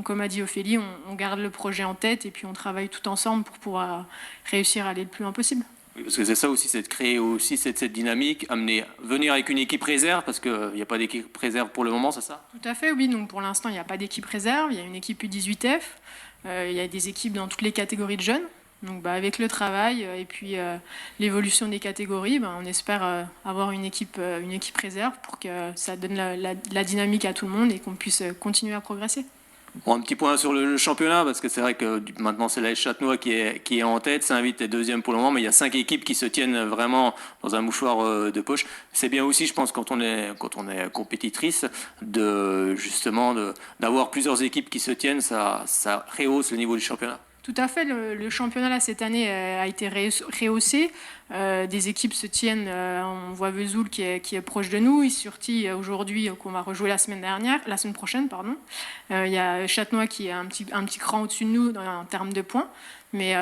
Comme a dit Ophélie, on garde le projet en tête et puis on travaille tout ensemble pour pouvoir réussir à aller le plus loin possible. Oui, parce que c'est ça aussi, c'est de créer aussi cette dynamique, venir avec une équipe réserve, parce qu'il n'y a pas d'équipe réserve pour le moment, c'est ça? Tout à fait, oui. Donc pour l'instant, il n'y a pas d'équipe réserve, il y a une équipe U18F, il y a des équipes dans toutes les catégories de jeunes. Donc avec le travail et puis l'évolution des catégories, on espère avoir une équipe réserve pour que ça donne la dynamique à tout le monde et qu'on puisse continuer à progresser. Bon, un petit point sur le championnat, parce que c'est vrai que maintenant c'est l'AS Châtenois qui est en tête. Saint-Vith est 2e pour le moment, mais il y a 5 équipes qui se tiennent vraiment dans un mouchoir de poche. C'est bien aussi, je pense, quand on est compétitrice, d'avoir plusieurs équipes qui se tiennent, ça rehausse le niveau du championnat. Tout à fait, le championnat là, cette année a été rehaussé. Des équipes se tiennent, on voit Vesoul qui est proche de nous, Issurti aujourd'hui qu'on va rejouer la semaine prochaine. Il y a Châtenois qui est un petit cran au-dessus de nous en termes de points. Mais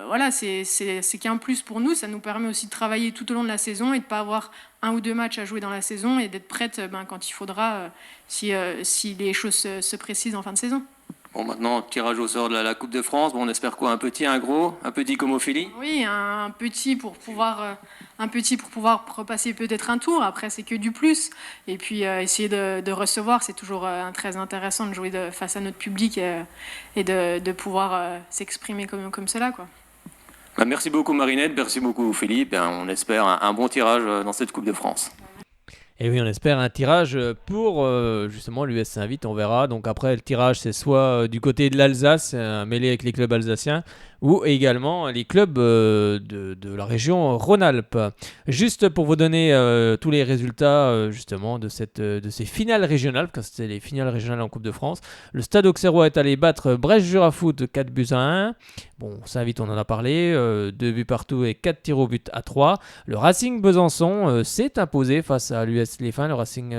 voilà, c'est qu'un plus pour nous, ça nous permet aussi de travailler tout au long de la saison et de ne pas avoir 1 ou 2 matchs à jouer dans la saison et d'être prête quand il faudra, si les choses se précisent en fin de saison. Bon, maintenant, tirage au sort de la Coupe de France. Bon, on espère quoi? Un petit, un gros? Un petit comme Ophélie? Oui, un petit pour pouvoir repasser peut-être un tour. Après, c'est que du plus. Et puis, essayer de recevoir. C'est toujours très intéressant de jouer face à notre public et de pouvoir s'exprimer comme cela, quoi. Merci beaucoup, Marinette. Merci beaucoup, Philippe. On espère un bon tirage dans cette Coupe de France. Et oui, on espère un tirage pour justement l'US Saint-Vith, on verra. Donc après, le tirage, c'est soit du côté de l'Alsace, mêlé avec les clubs alsaciens, ou également les clubs de la région Rhône-Alpes. Juste pour vous donner tous les résultats justement de ces finales régionales, parce que c'était les finales régionales en Coupe de France. Le Stade Auxerrois est allé battre Brest-Jura-Foot 4-1. Bon, Saint-Vite, on en a parlé, 2 buts partout et 4 tirs au but à 3. Le Racing Besançon s'est imposé face à l'US Léfin, le Racing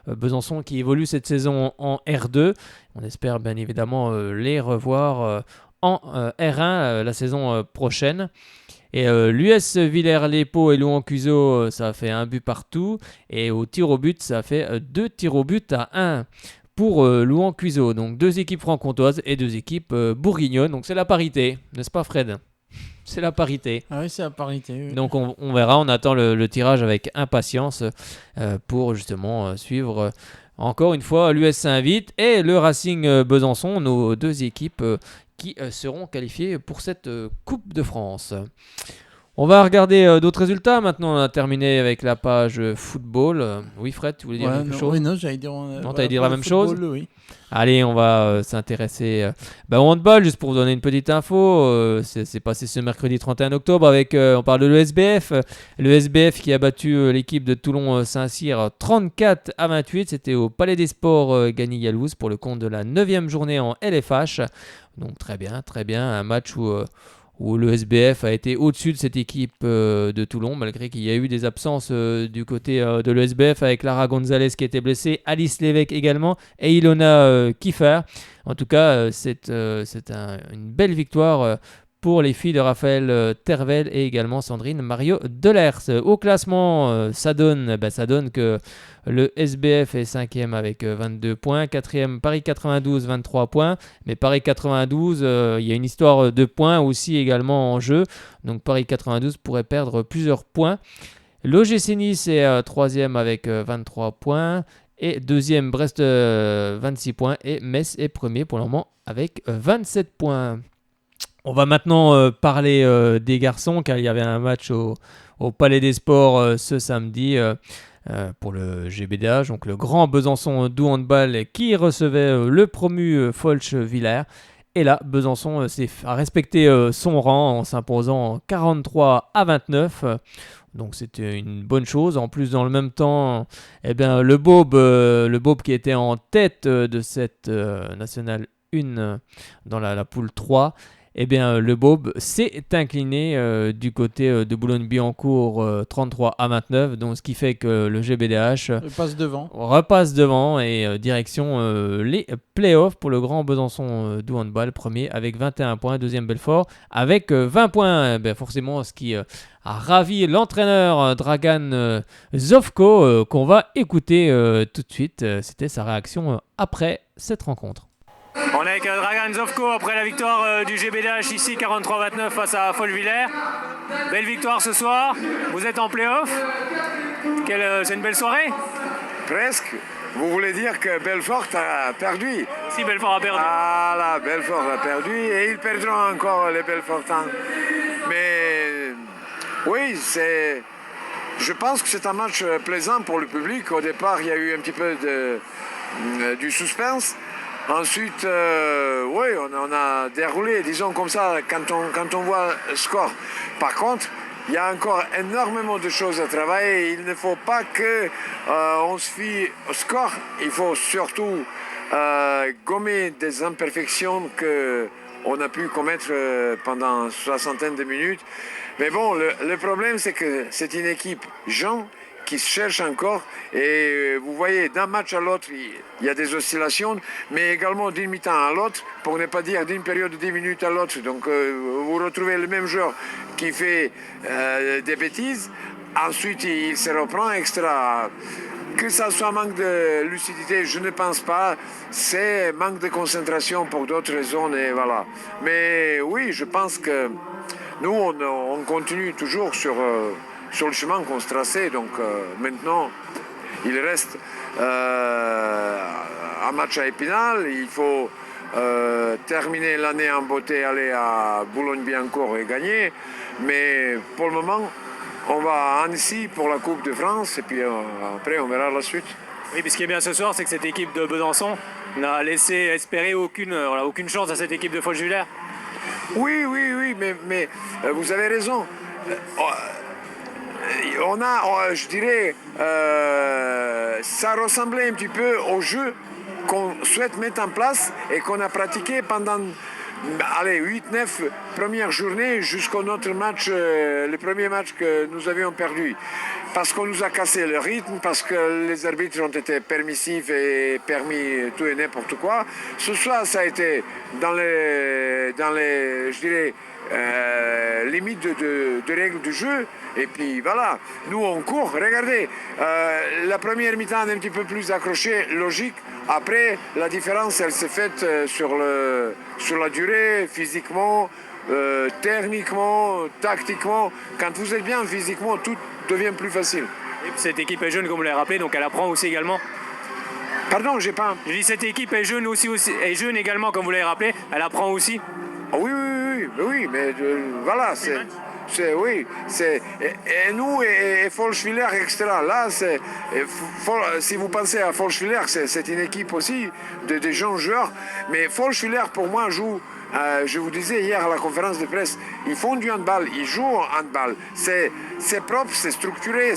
Besançon qui évolue cette saison en R2. On espère bien évidemment les revoir en R1 la saison prochaine. Et l'US Villers-les-Paux et Louan-Cuiseaux, ça a fait 1 but partout. Et au tir au but, ça a fait 2 tirs au but à 1 pour Louan-Cuiseaux. Donc 2 équipes franc-comtoises et 2 équipes bourguignonnes. Donc c'est la parité, n'est-ce pas Fred ? C'est la parité. Ah oui, c'est la parité. Oui. Donc on verra, on attend le tirage avec impatience pour justement suivre encore une fois l'US Saint-Vite et le Racing Besançon, nos 2 équipes qui seront qualifiées pour cette Coupe de France. On va regarder d'autres résultats. Maintenant, on a terminé avec la page football. Oui, Fred, tu voulais dire quelque chose ? Oui, non, j'allais dire... Non, t'allais dire la même football, chose ? Oui. Allez, on va s'intéresser au handball, juste pour vous donner une petite info. C'est passé ce mercredi 31 octobre avec, on parle de l'ESBF. L'ESBF qui a battu l'équipe de Toulon-Saint-Cyr 34-28. C'était au Palais des Sports Gagny-Galouse pour le compte de la 9e journée en LFH. Donc très bien. Un match où le SBF a été au-dessus de cette équipe de Toulon, malgré qu'il y a eu des absences du côté de l'ESBF avec Lara Gonzalez qui était blessée, Alice Lévesque également et Ilona Kiefer. En tout cas, c'est une belle victoire pour les filles de Raphaël Tervel et également Sandrine Mario Delers. Au classement, ça donne que le SBF est 5e avec 22 points, 4e Paris 92, 23 points, mais Paris 92, il y a une histoire de points aussi également en jeu, donc Paris 92 pourrait perdre plusieurs points. L'OGC Nice est 3e avec 23 points, et 2e Brest 26 points, et Metz est premier pour le moment avec 27 points. On va maintenant parler des garçons, car il y avait un match au Palais des Sports ce samedi pour le GBDH, donc le Grand Besançon Doux Handball qui recevait le promu Folch-Villers. Et là, Besançon a respecté son rang en s'imposant 43-29. Donc c'était une bonne chose. En plus, dans le même temps, le Bob qui était en tête de cette Nationale 1 dans la poule 3, le Bob s'est incliné du côté de Boulogne-Billancourt 33-29, donc ce qui fait que le GBDH repasse devant et direction les playoffs pour le Grand Besançon Doux Handball, premier avec 21 points, deuxième Belfort avec 20 points. Forcément, ce qui a ravi l'entraîneur Dragan Zovko qu'on va écouter tout de suite. C'était sa réaction après cette rencontre. On est avec Dragan Zovko après la victoire du GBDH ici 43-29 face à Folch-Villers. Belle victoire ce soir, vous êtes en play-off. C'est une belle soirée ? Presque. Vous voulez dire que Belfort a perdu ? Si, Belfort a perdu. Ah là, Belfort a perdu et ils perdront encore les Belfortins. Mais oui, je pense que c'est un match plaisant pour le public. Au départ, il y a eu un petit peu du suspense. Ensuite, on a déroulé, disons comme ça, quand on voit le score. Par contre, il y a encore énormément de choses à travailler. Il ne faut pas qu'on se fie au score. Il faut surtout gommer des imperfections qu'on a pu commettre pendant une soixantaine de minutes. Mais bon, le problème, c'est que c'est une équipe jeune qui se cherche encore, et vous voyez, d'un match à l'autre, il y a des oscillations, mais également d'une mi-temps à l'autre, pour ne pas dire d'une période de 10 minutes à l'autre. Donc vous retrouvez le même joueur qui fait des bêtises, ensuite il se reprend extra. Que ça soit manque de lucidité, je ne pense pas, c'est manque de concentration pour d'autres raisons, et voilà. Mais oui, je pense que nous, on continue toujours sur le chemin qu'on se traçait. Donc maintenant, il reste un match à Épinal. Il faut terminer l'année en beauté, aller à Boulogne-Billancourt et gagner. Mais pour le moment, on va à Annecy pour la Coupe de France et puis après, on verra la suite. Oui, mais ce qui est bien ce soir, c'est que cette équipe de Besançon n'a laissé espérer aucune chance à cette équipe de Folch-Villers. Oui, mais vous avez raison. Je dirais, ça ressemblait un petit peu au jeu qu'on souhaite mettre en place et qu'on a pratiqué pendant 8-9 premières journées jusqu'au notre match, le premier match que nous avions perdu. Parce qu'on nous a cassé le rythme, parce que les arbitres ont été permissifs et permis tout et n'importe quoi. Ce soir, ça a été dans les je dirais, limites de règles du jeu. Et puis voilà, nous on court. Regardez, la première mi-temps est un petit peu plus accrochée, logique. Après, la différence, elle s'est faite sur la durée, physiquement, techniquement, tactiquement. Quand vous êtes bien physiquement, tout devient plus facile. Et cette équipe est jeune, comme vous l'avez rappelé, donc elle apprend aussi également. Pardon, j'ai pas. Je dis cette équipe est jeune est jeune également, comme vous l'avez rappelé, elle apprend aussi. Oui, mais voilà, et nous et Folschwiller, etc. Là, si vous pensez à Folschwiller, c'est une équipe aussi de jeunes joueurs, mais Folschwiller pour moi joue. Je vous disais hier à la conférence de presse, ils font du handball, ils jouent au handball. C'est propre, c'est structuré,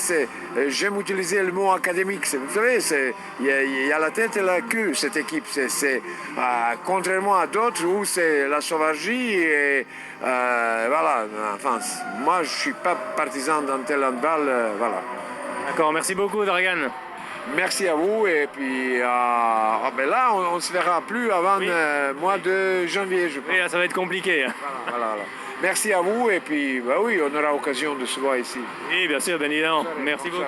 j'aime utiliser le mot académique. Vous savez, il y a la tête et la queue, cette équipe. Contrairement à d'autres où c'est la sauvagerie et voilà. Enfin, moi, je ne suis pas partisan d'un tel handball. Voilà. D'accord, merci beaucoup, Dragan. Merci à vous et puis là on ne se verra plus avant le mois de janvier, je pense. Oui, là, ça va être compliqué. Voilà. Merci à vous et puis on aura l'occasion de se voir ici. Oui, bien sûr, bien évidemment. Merci beaucoup.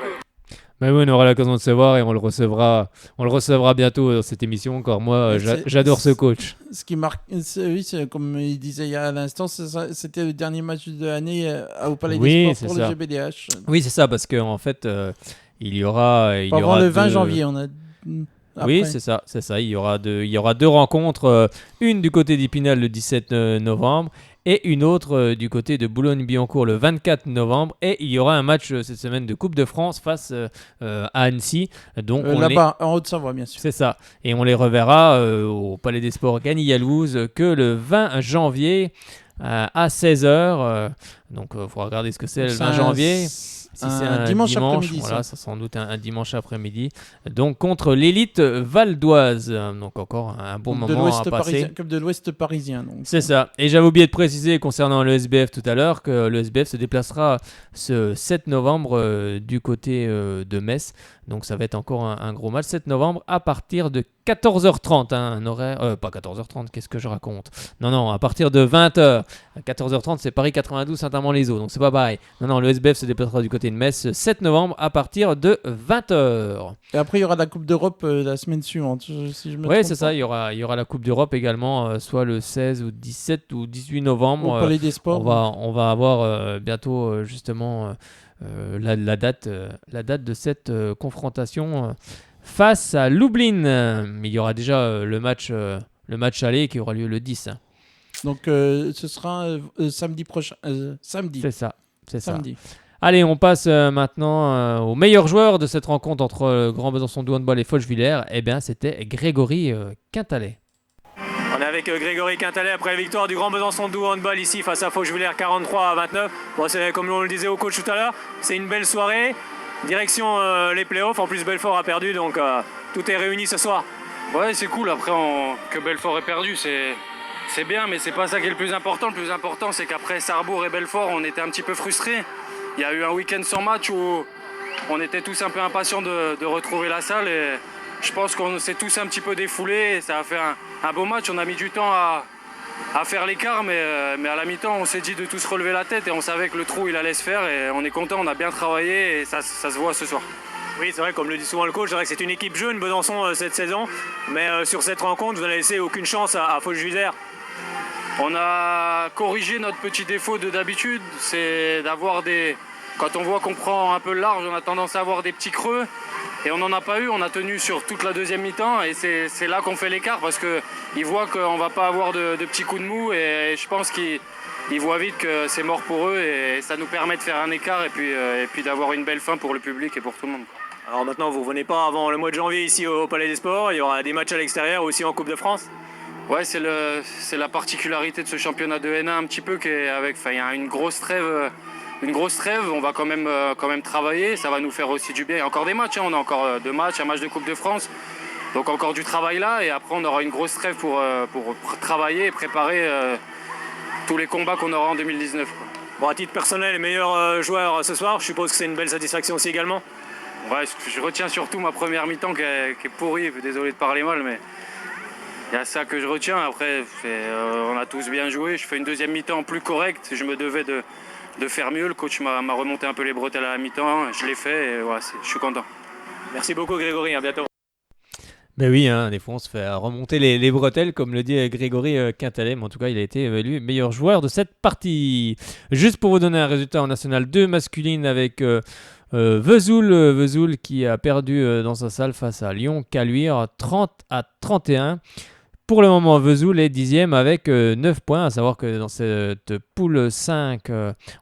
Mais oui, on aura l'occasion de se voir et on le recevra bientôt dans cette émission. Encore moi, j'adore ce coach. Ce qui marque, c'est, comme il disait à l'instant, c'était le dernier match de l'année au Palais des Sports pour le GBDH. Oui, c'est ça, parce qu'en fait, il y aura le 20 janvier, on a. Après. Oui, c'est ça. Il y aura deux rencontres, une du côté d'Épinal le 17 novembre et une autre du côté de Boulogne-Billancourt le 24 novembre. Et il y aura un match cette semaine de Coupe de France face à Annecy. Donc là-bas, en Haute-Savoie, bien sûr. C'est ça. Et on les reverra au Palais des Sports Gagny-Yalouse que le 20 janvier à 16h. Donc, il faudra regarder ce que c'est le 20 janvier. Si c'est un dimanche après-midi, voilà, ça sans doute un dimanche après-midi. Donc contre l'élite valdoise. Donc encore un bon moment à passer. Comme de l'Ouest parisien. C'est ça. Et j'avais oublié de préciser concernant le SBF tout à l'heure que le SBF se déplacera ce 7 novembre du côté de Metz. Donc ça va être encore un gros match. 7 novembre à partir de 14h30. Un horaire... pas 14h30, qu'est-ce que je raconte ? Non, à partir de 20h. À 14h30, c'est Paris 92 Saint-Amand-les-Eaux. Donc c'est pas pareil. Non, le SBF se déplacera du côté de Metz 7 novembre à partir de 20h. Et après, il y aura la Coupe d'Europe la semaine suivante, si je me trompe. Oui, c'est ça. Il y aura la Coupe d'Europe également, soit le 16 ou 17 ou 18 novembre. Au Palais des Sports. On va avoir bientôt justement la date de cette confrontation face à Lublin. Mais il y aura déjà le match aller qui aura lieu le 10. Donc ce sera samedi prochain. Samedi. C'est ça. Samedi. Allez, on passe maintenant au meilleur joueur de cette rencontre entre Grand Besançon de handball et Folchevillers. Eh bien, c'était Grégory Quintalet. On est avec Grégory Quintalet après la victoire du Grand Besançon de handball ici face à Folchevillers 43-29. Bon, c'est comme on le disait au coach tout à l'heure, c'est une belle soirée. Direction les playoffs. En plus, Belfort a perdu, donc tout est réuni ce soir. Ouais, c'est cool. Après, que Belfort ait perdu, c'est bien, mais c'est pas ça qui est le plus important. Le plus important, c'est qu'après Sarrebourg et Belfort, on était un petit peu frustrés. Il y a eu un week-end sans match où on était tous un peu impatients de retrouver la salle et je pense qu'on s'est tous un petit peu défoulés et ça a fait un beau match. On a mis du temps à faire l'écart, mais à la mi-temps, on s'est dit de tous relever la tête et on savait que le trou, il allait se faire et on est content, on a bien travaillé et ça se voit ce soir. Oui, c'est vrai, comme le dit souvent le coach, c'est vrai que c'est une équipe jeune, Besançon, cette saison, mais sur cette rencontre, vous n'avez laissé aucune chance à Folchevillers. On a corrigé notre petit défaut d'habitude, c'est d'avoir quand on voit qu'on prend un peu le large, on a tendance à avoir des petits creux. Et on n'en a pas eu, on a tenu sur toute la deuxième mi-temps et c'est là qu'on fait l'écart parce qu'ils voient qu'on ne va pas avoir de petits coups de mou et je pense qu'ils voient vite que c'est mort pour eux et ça nous permet de faire un écart et puis d'avoir une belle fin pour le public et pour tout le monde. Alors maintenant, vous ne revenez pas avant le mois de janvier ici au Palais des Sports, il y aura des matchs à l'extérieur aussi en Coupe de France. Ouais, c'est la particularité de ce championnat de N1 un petit peu il y a une grosse trêve. On va quand même travailler, ça va nous faire aussi du bien. Il y a encore des matchs, on a encore 2 matchs, un match de Coupe de France. Donc encore du travail là et après on aura une grosse trêve pour travailler et préparer tous les combats qu'on aura en 2019. Quoi. Bon, à titre personnel, les meilleurs joueurs ce soir, je suppose que c'est une belle satisfaction aussi également. Ouais, je retiens surtout ma première mi-temps qui est pourrie, désolé de parler mal, mais il y a ça que je retiens. Après, on a tous bien joué. Je fais une deuxième mi-temps plus correcte. Je me devais de faire mieux. Le coach m'a remonté un peu les bretelles à la mi-temps. Je l'ai fait et voilà, je suis content. Merci beaucoup Grégory, à bientôt. Ben oui, des fois on se fait remonter les bretelles, comme le dit Grégory Quintalet, mais en tout cas il a été élu meilleur joueur de cette partie. Juste pour vous donner un résultat en National 2 masculine avec Vesoul qui a perdu dans sa salle face à Lyon-Caluire 30-31. Pour le moment, Vesoul est 10e avec 9 points, à savoir que dans cette poule 5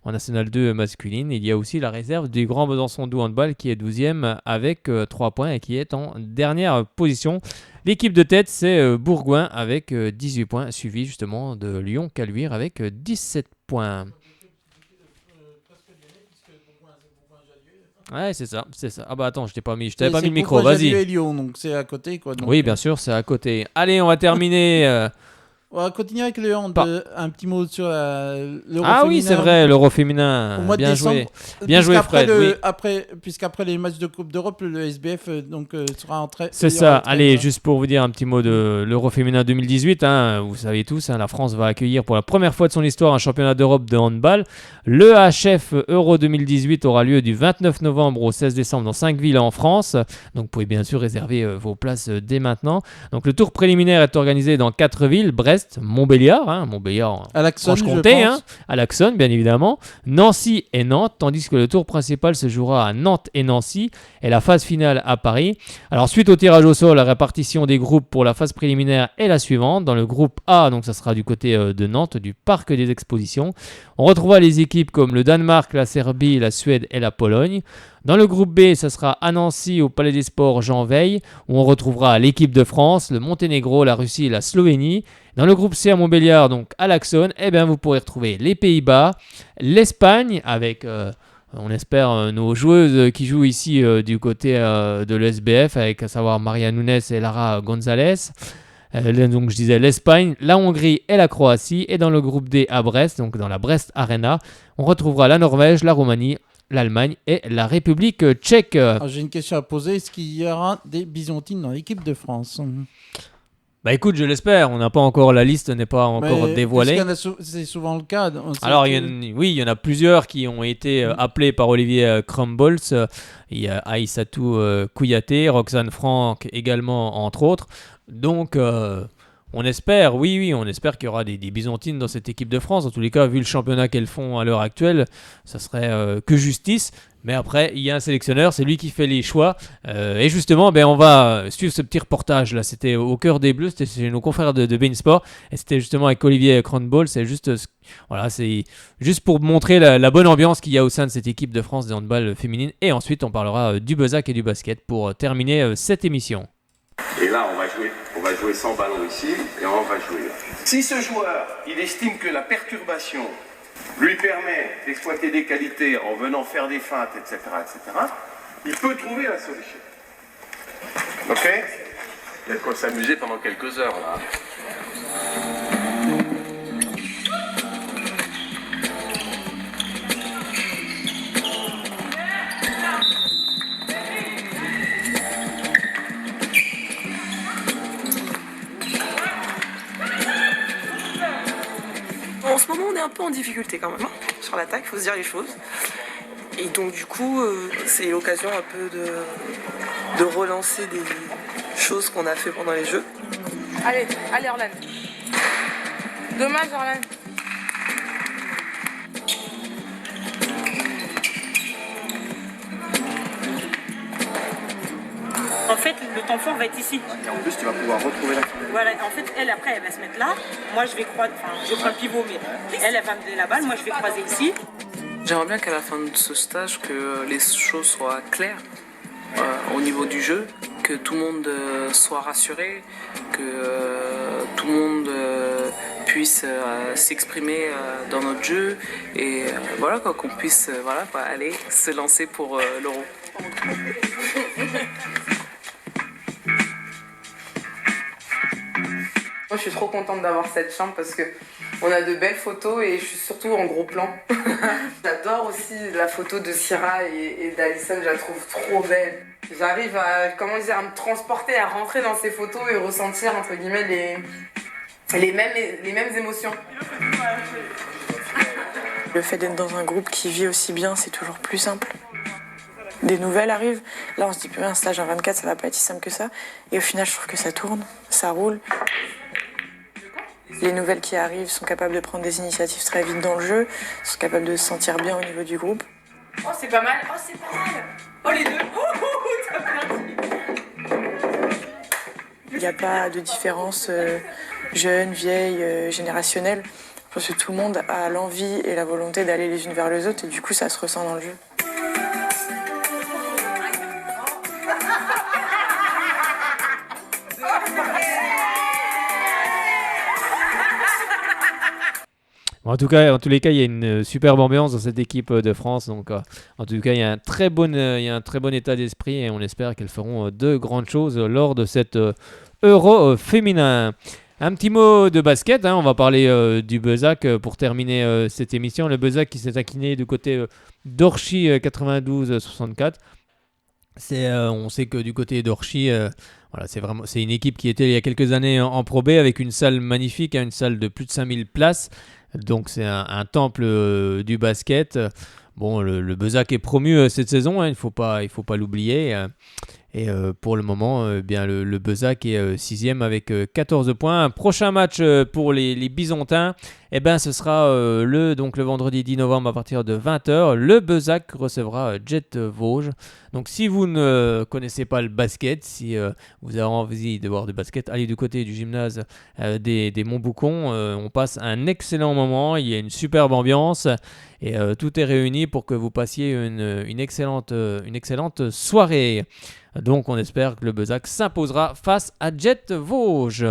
en National 2 masculine, il y a aussi la réserve du Grand Besançon Doux Handball qui est 12e avec 3 points et qui est en dernière position. L'équipe de tête, c'est Bourgoin avec 18 points, suivi justement de Lyon-Caluire avec 17 points. Ouais, c'est ça. Ah bah attends, je t'avais pas mis le micro, vas-y. C'est Lyon, donc c'est à côté quoi. Donc, oui, bien sûr, c'est à côté. Allez, on va terminer. On va continuer avec le hand. Un petit mot sur l'Euro féminin. Oui, c'est vrai, l'Euro féminin. Bien joué. Bien joué, Fred. Puisqu'après les matchs de Coupe d'Europe, le SBF sera en train. C'est ça. Allez, juste pour vous dire un petit mot de l'Euro féminin 2018. Vous savez tous, la France va accueillir pour la première fois de son histoire un championnat d'Europe de handball. Le HF Euro 2018 aura lieu du 29 novembre au 16 décembre dans 5 villes en France. Donc, vous pouvez bien sûr réserver vos places dès maintenant. Donc, le tour préliminaire est organisé dans 4 villes. Brest, Montbéliard, Montbéliard en Franche-Comté, à l'Axonne bien évidemment, Nancy et Nantes, tandis que le tour principal se jouera à Nantes et Nancy et la phase finale à Paris. Alors suite au tirage au sort, la répartition des groupes pour la phase préliminaire est la suivante. Dans le groupe A, donc ça sera du côté de Nantes, du Parc des Expositions, on retrouvera les équipes comme le Danemark, la Serbie, la Suède et la Pologne. Dans le groupe B, ça sera à Nancy, au Palais des Sports Jean Veil, où on retrouvera l'équipe de France, le Monténégro, la Russie et la Slovénie. Dans le groupe C à Montbéliard, donc à l'Axonne, vous pourrez retrouver les Pays-Bas, l'Espagne, avec, on espère, nos joueuses qui jouent ici du côté de l'ESBF, avec à savoir Maria Nunes et Lara González. Donc je disais l'Espagne, la Hongrie et la Croatie. Et dans le groupe D à Brest, donc dans la Brest Arena, on retrouvera la Norvège, la Roumanie, l'Allemagne et la République tchèque. Alors, j'ai une question à poser. Est-ce qu'il y aura des Byzantines dans l'équipe de France ? Bah écoute, je l'espère. On n'a pas encore, la liste n'est pas encore dévoilée. C'est souvent le cas. Alors il y en a plusieurs qui ont été appelés par Olivier Crumbles. Il y a Aïssatou Kouyaté, Roxane Franck également entre autres. Donc on espère, on espère qu'il y aura des Byzantines dans cette équipe de France. En tous les cas, vu le championnat qu'elles font à l'heure actuelle, ça serait que justice. Mais après, il y a un sélectionneur, c'est lui qui fait les choix. Et justement, on va suivre ce petit reportage. Là, c'était au cœur des Bleus, c'était chez nos confrères de Bein Sport. Et c'était justement avec Olivier Crumble. C'est juste pour montrer la bonne ambiance qu'il y a au sein de cette équipe de France de handball féminine. Et ensuite, on parlera du Bezac et du basket pour terminer cette émission. Et là, on va jouer sans ballon ici, et on va jouer là. Si ce joueur, il estime que la perturbation lui permet d'exploiter des qualités en venant faire des feintes, etc., il peut trouver la solution. Ok ? Il y a de quoi s'amuser pendant quelques heures, là. En ce moment, on est un peu en difficulté quand même sur l'attaque, il faut se dire les choses. Et donc du coup, c'est l'occasion un peu de relancer des choses qu'on a fait pendant les Jeux. Allez Orlan. Dommage Orlan. En fait, le temps fort va être ici. En plus, tu vas pouvoir retrouver la... Voilà, en fait, elle, après, elle va se mettre là. Moi, je vais croiser, je prends le pivot, mais elle va me donner la balle. Moi, je vais croiser ici. J'aimerais bien qu'à la fin de ce stage, que les choses soient claires au niveau du jeu, que tout le monde soit rassuré, que tout le monde puisse s'exprimer dans notre jeu et voilà quoi, qu'on puisse aller se lancer pour l'Euro. Moi je suis trop contente d'avoir cette chambre parce que on a de belles photos et je suis surtout en gros plan. J'adore aussi la photo de Sierra et d'Alison, je la trouve trop belle. J'arrive à me transporter, à rentrer dans ces photos et ressentir entre guillemets les mêmes émotions. Le fait d'être dans un groupe qui vit aussi bien, c'est toujours plus simple. Des nouvelles arrivent, là on se dit un stage en 24 ça va pas être si simple que ça, et au final je trouve que ça tourne, ça roule. Les nouvelles qui arrivent sont capables de prendre des initiatives très vite dans le jeu, sont capables de se sentir bien au niveau du groupe. Oh c'est pas mal, oh les deux, t'as perdu. Il n'y a pas de différence jeune, vieille, générationnelle. Je pense que tout le monde a l'envie et la volonté d'aller les unes vers les autres et du coup ça se ressent dans le jeu. En tous les cas, il y a une superbe ambiance dans cette équipe de France. Donc, en tout cas, il y a un très bon état d'esprit et on espère qu'elles feront de grandes choses lors de cette Euro féminin. Un petit mot de basket, on va parler du Bezac pour terminer cette émission. Le Bezac qui s'est incliné du côté d'Orchy 92-64. On sait que du côté d'Orchy, c'est une équipe qui était il y a quelques années en Pro B avec une salle magnifique, une salle de plus de 5000 places. Donc c'est un temple du basket. Bon, le Bezac est promu cette saison, il faut pas l'oublier. Et pour le moment, le Bezac est 6e avec 14 points. Prochain match pour les Bisontins, ce sera le vendredi 10 novembre à partir de 20h. Le Bezac recevra Jet Vosges. Donc si vous ne connaissez pas le basket, si vous avez envie de voir du basket, allez du côté du gymnase des Montboucons. On passe un excellent moment, il y a une superbe ambiance et tout est réuni pour que vous passiez une excellente soirée. Donc on espère que le Bezac s'imposera face à Jet Vosges.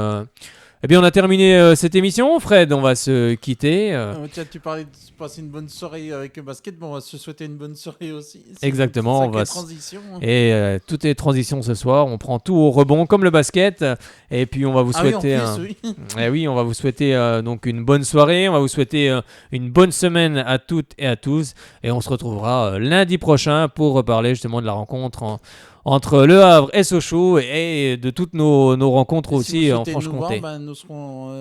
On a terminé cette émission, Fred, on va se quitter. Tiens, tu parlais de passer une bonne soirée avec le basket, on va se souhaiter une bonne soirée aussi. Exactement, on va transition. Et tout est transition ce soir, on prend tout au rebond comme le basket et puis on va vous souhaiter on va vous souhaiter donc une bonne soirée, on va vous souhaiter une bonne semaine à toutes et à tous et on se retrouvera lundi prochain pour reparler justement de la rencontre entre Le Havre et Sochaux et de toutes nos rencontres aussi en Franche-Comté. Nous serons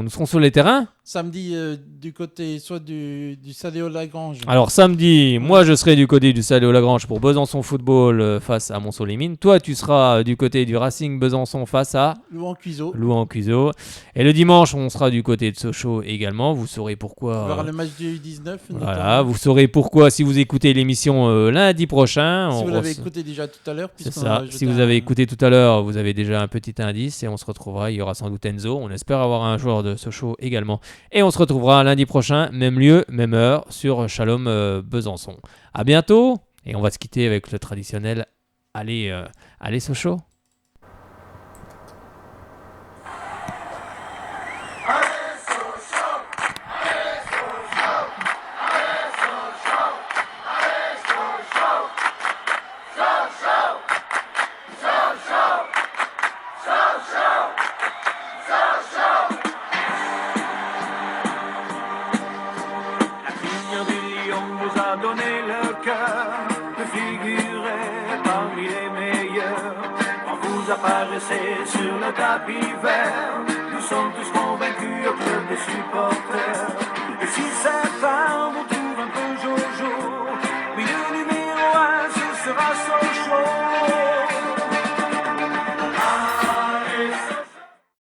nous serons sur les terrains. Samedi du côté soit du Saléo-Lagrange. Alors samedi, moi je serai du côté du Saléo-Lagrange pour Besançon Football face à Montceau-les-Mines. Toi tu seras du côté du Racing Besançon face à Louan-Cuiseaux. Et le dimanche on sera du côté de Sochaux également. Vous saurez pourquoi. On verra le match du U19. Voilà, vous saurez pourquoi si vous écoutez l'émission lundi prochain. Si vous l'avez écouté déjà tout à l'heure. C'est ça. Si vous avez écouté tout à l'heure, vous avez déjà un petit indice et on se retrouvera. Il y aura sans doute Enzo. On espère avoir un joueur de Sochaux également. Et on se retrouvera lundi prochain, même lieu, même heure, sur Shalom Besançon. À bientôt et on va se quitter avec le traditionnel Allez Sochaux. Apparaissez sur le tapis vert, nous sommes tous convaincus au club des supporters. Et si certains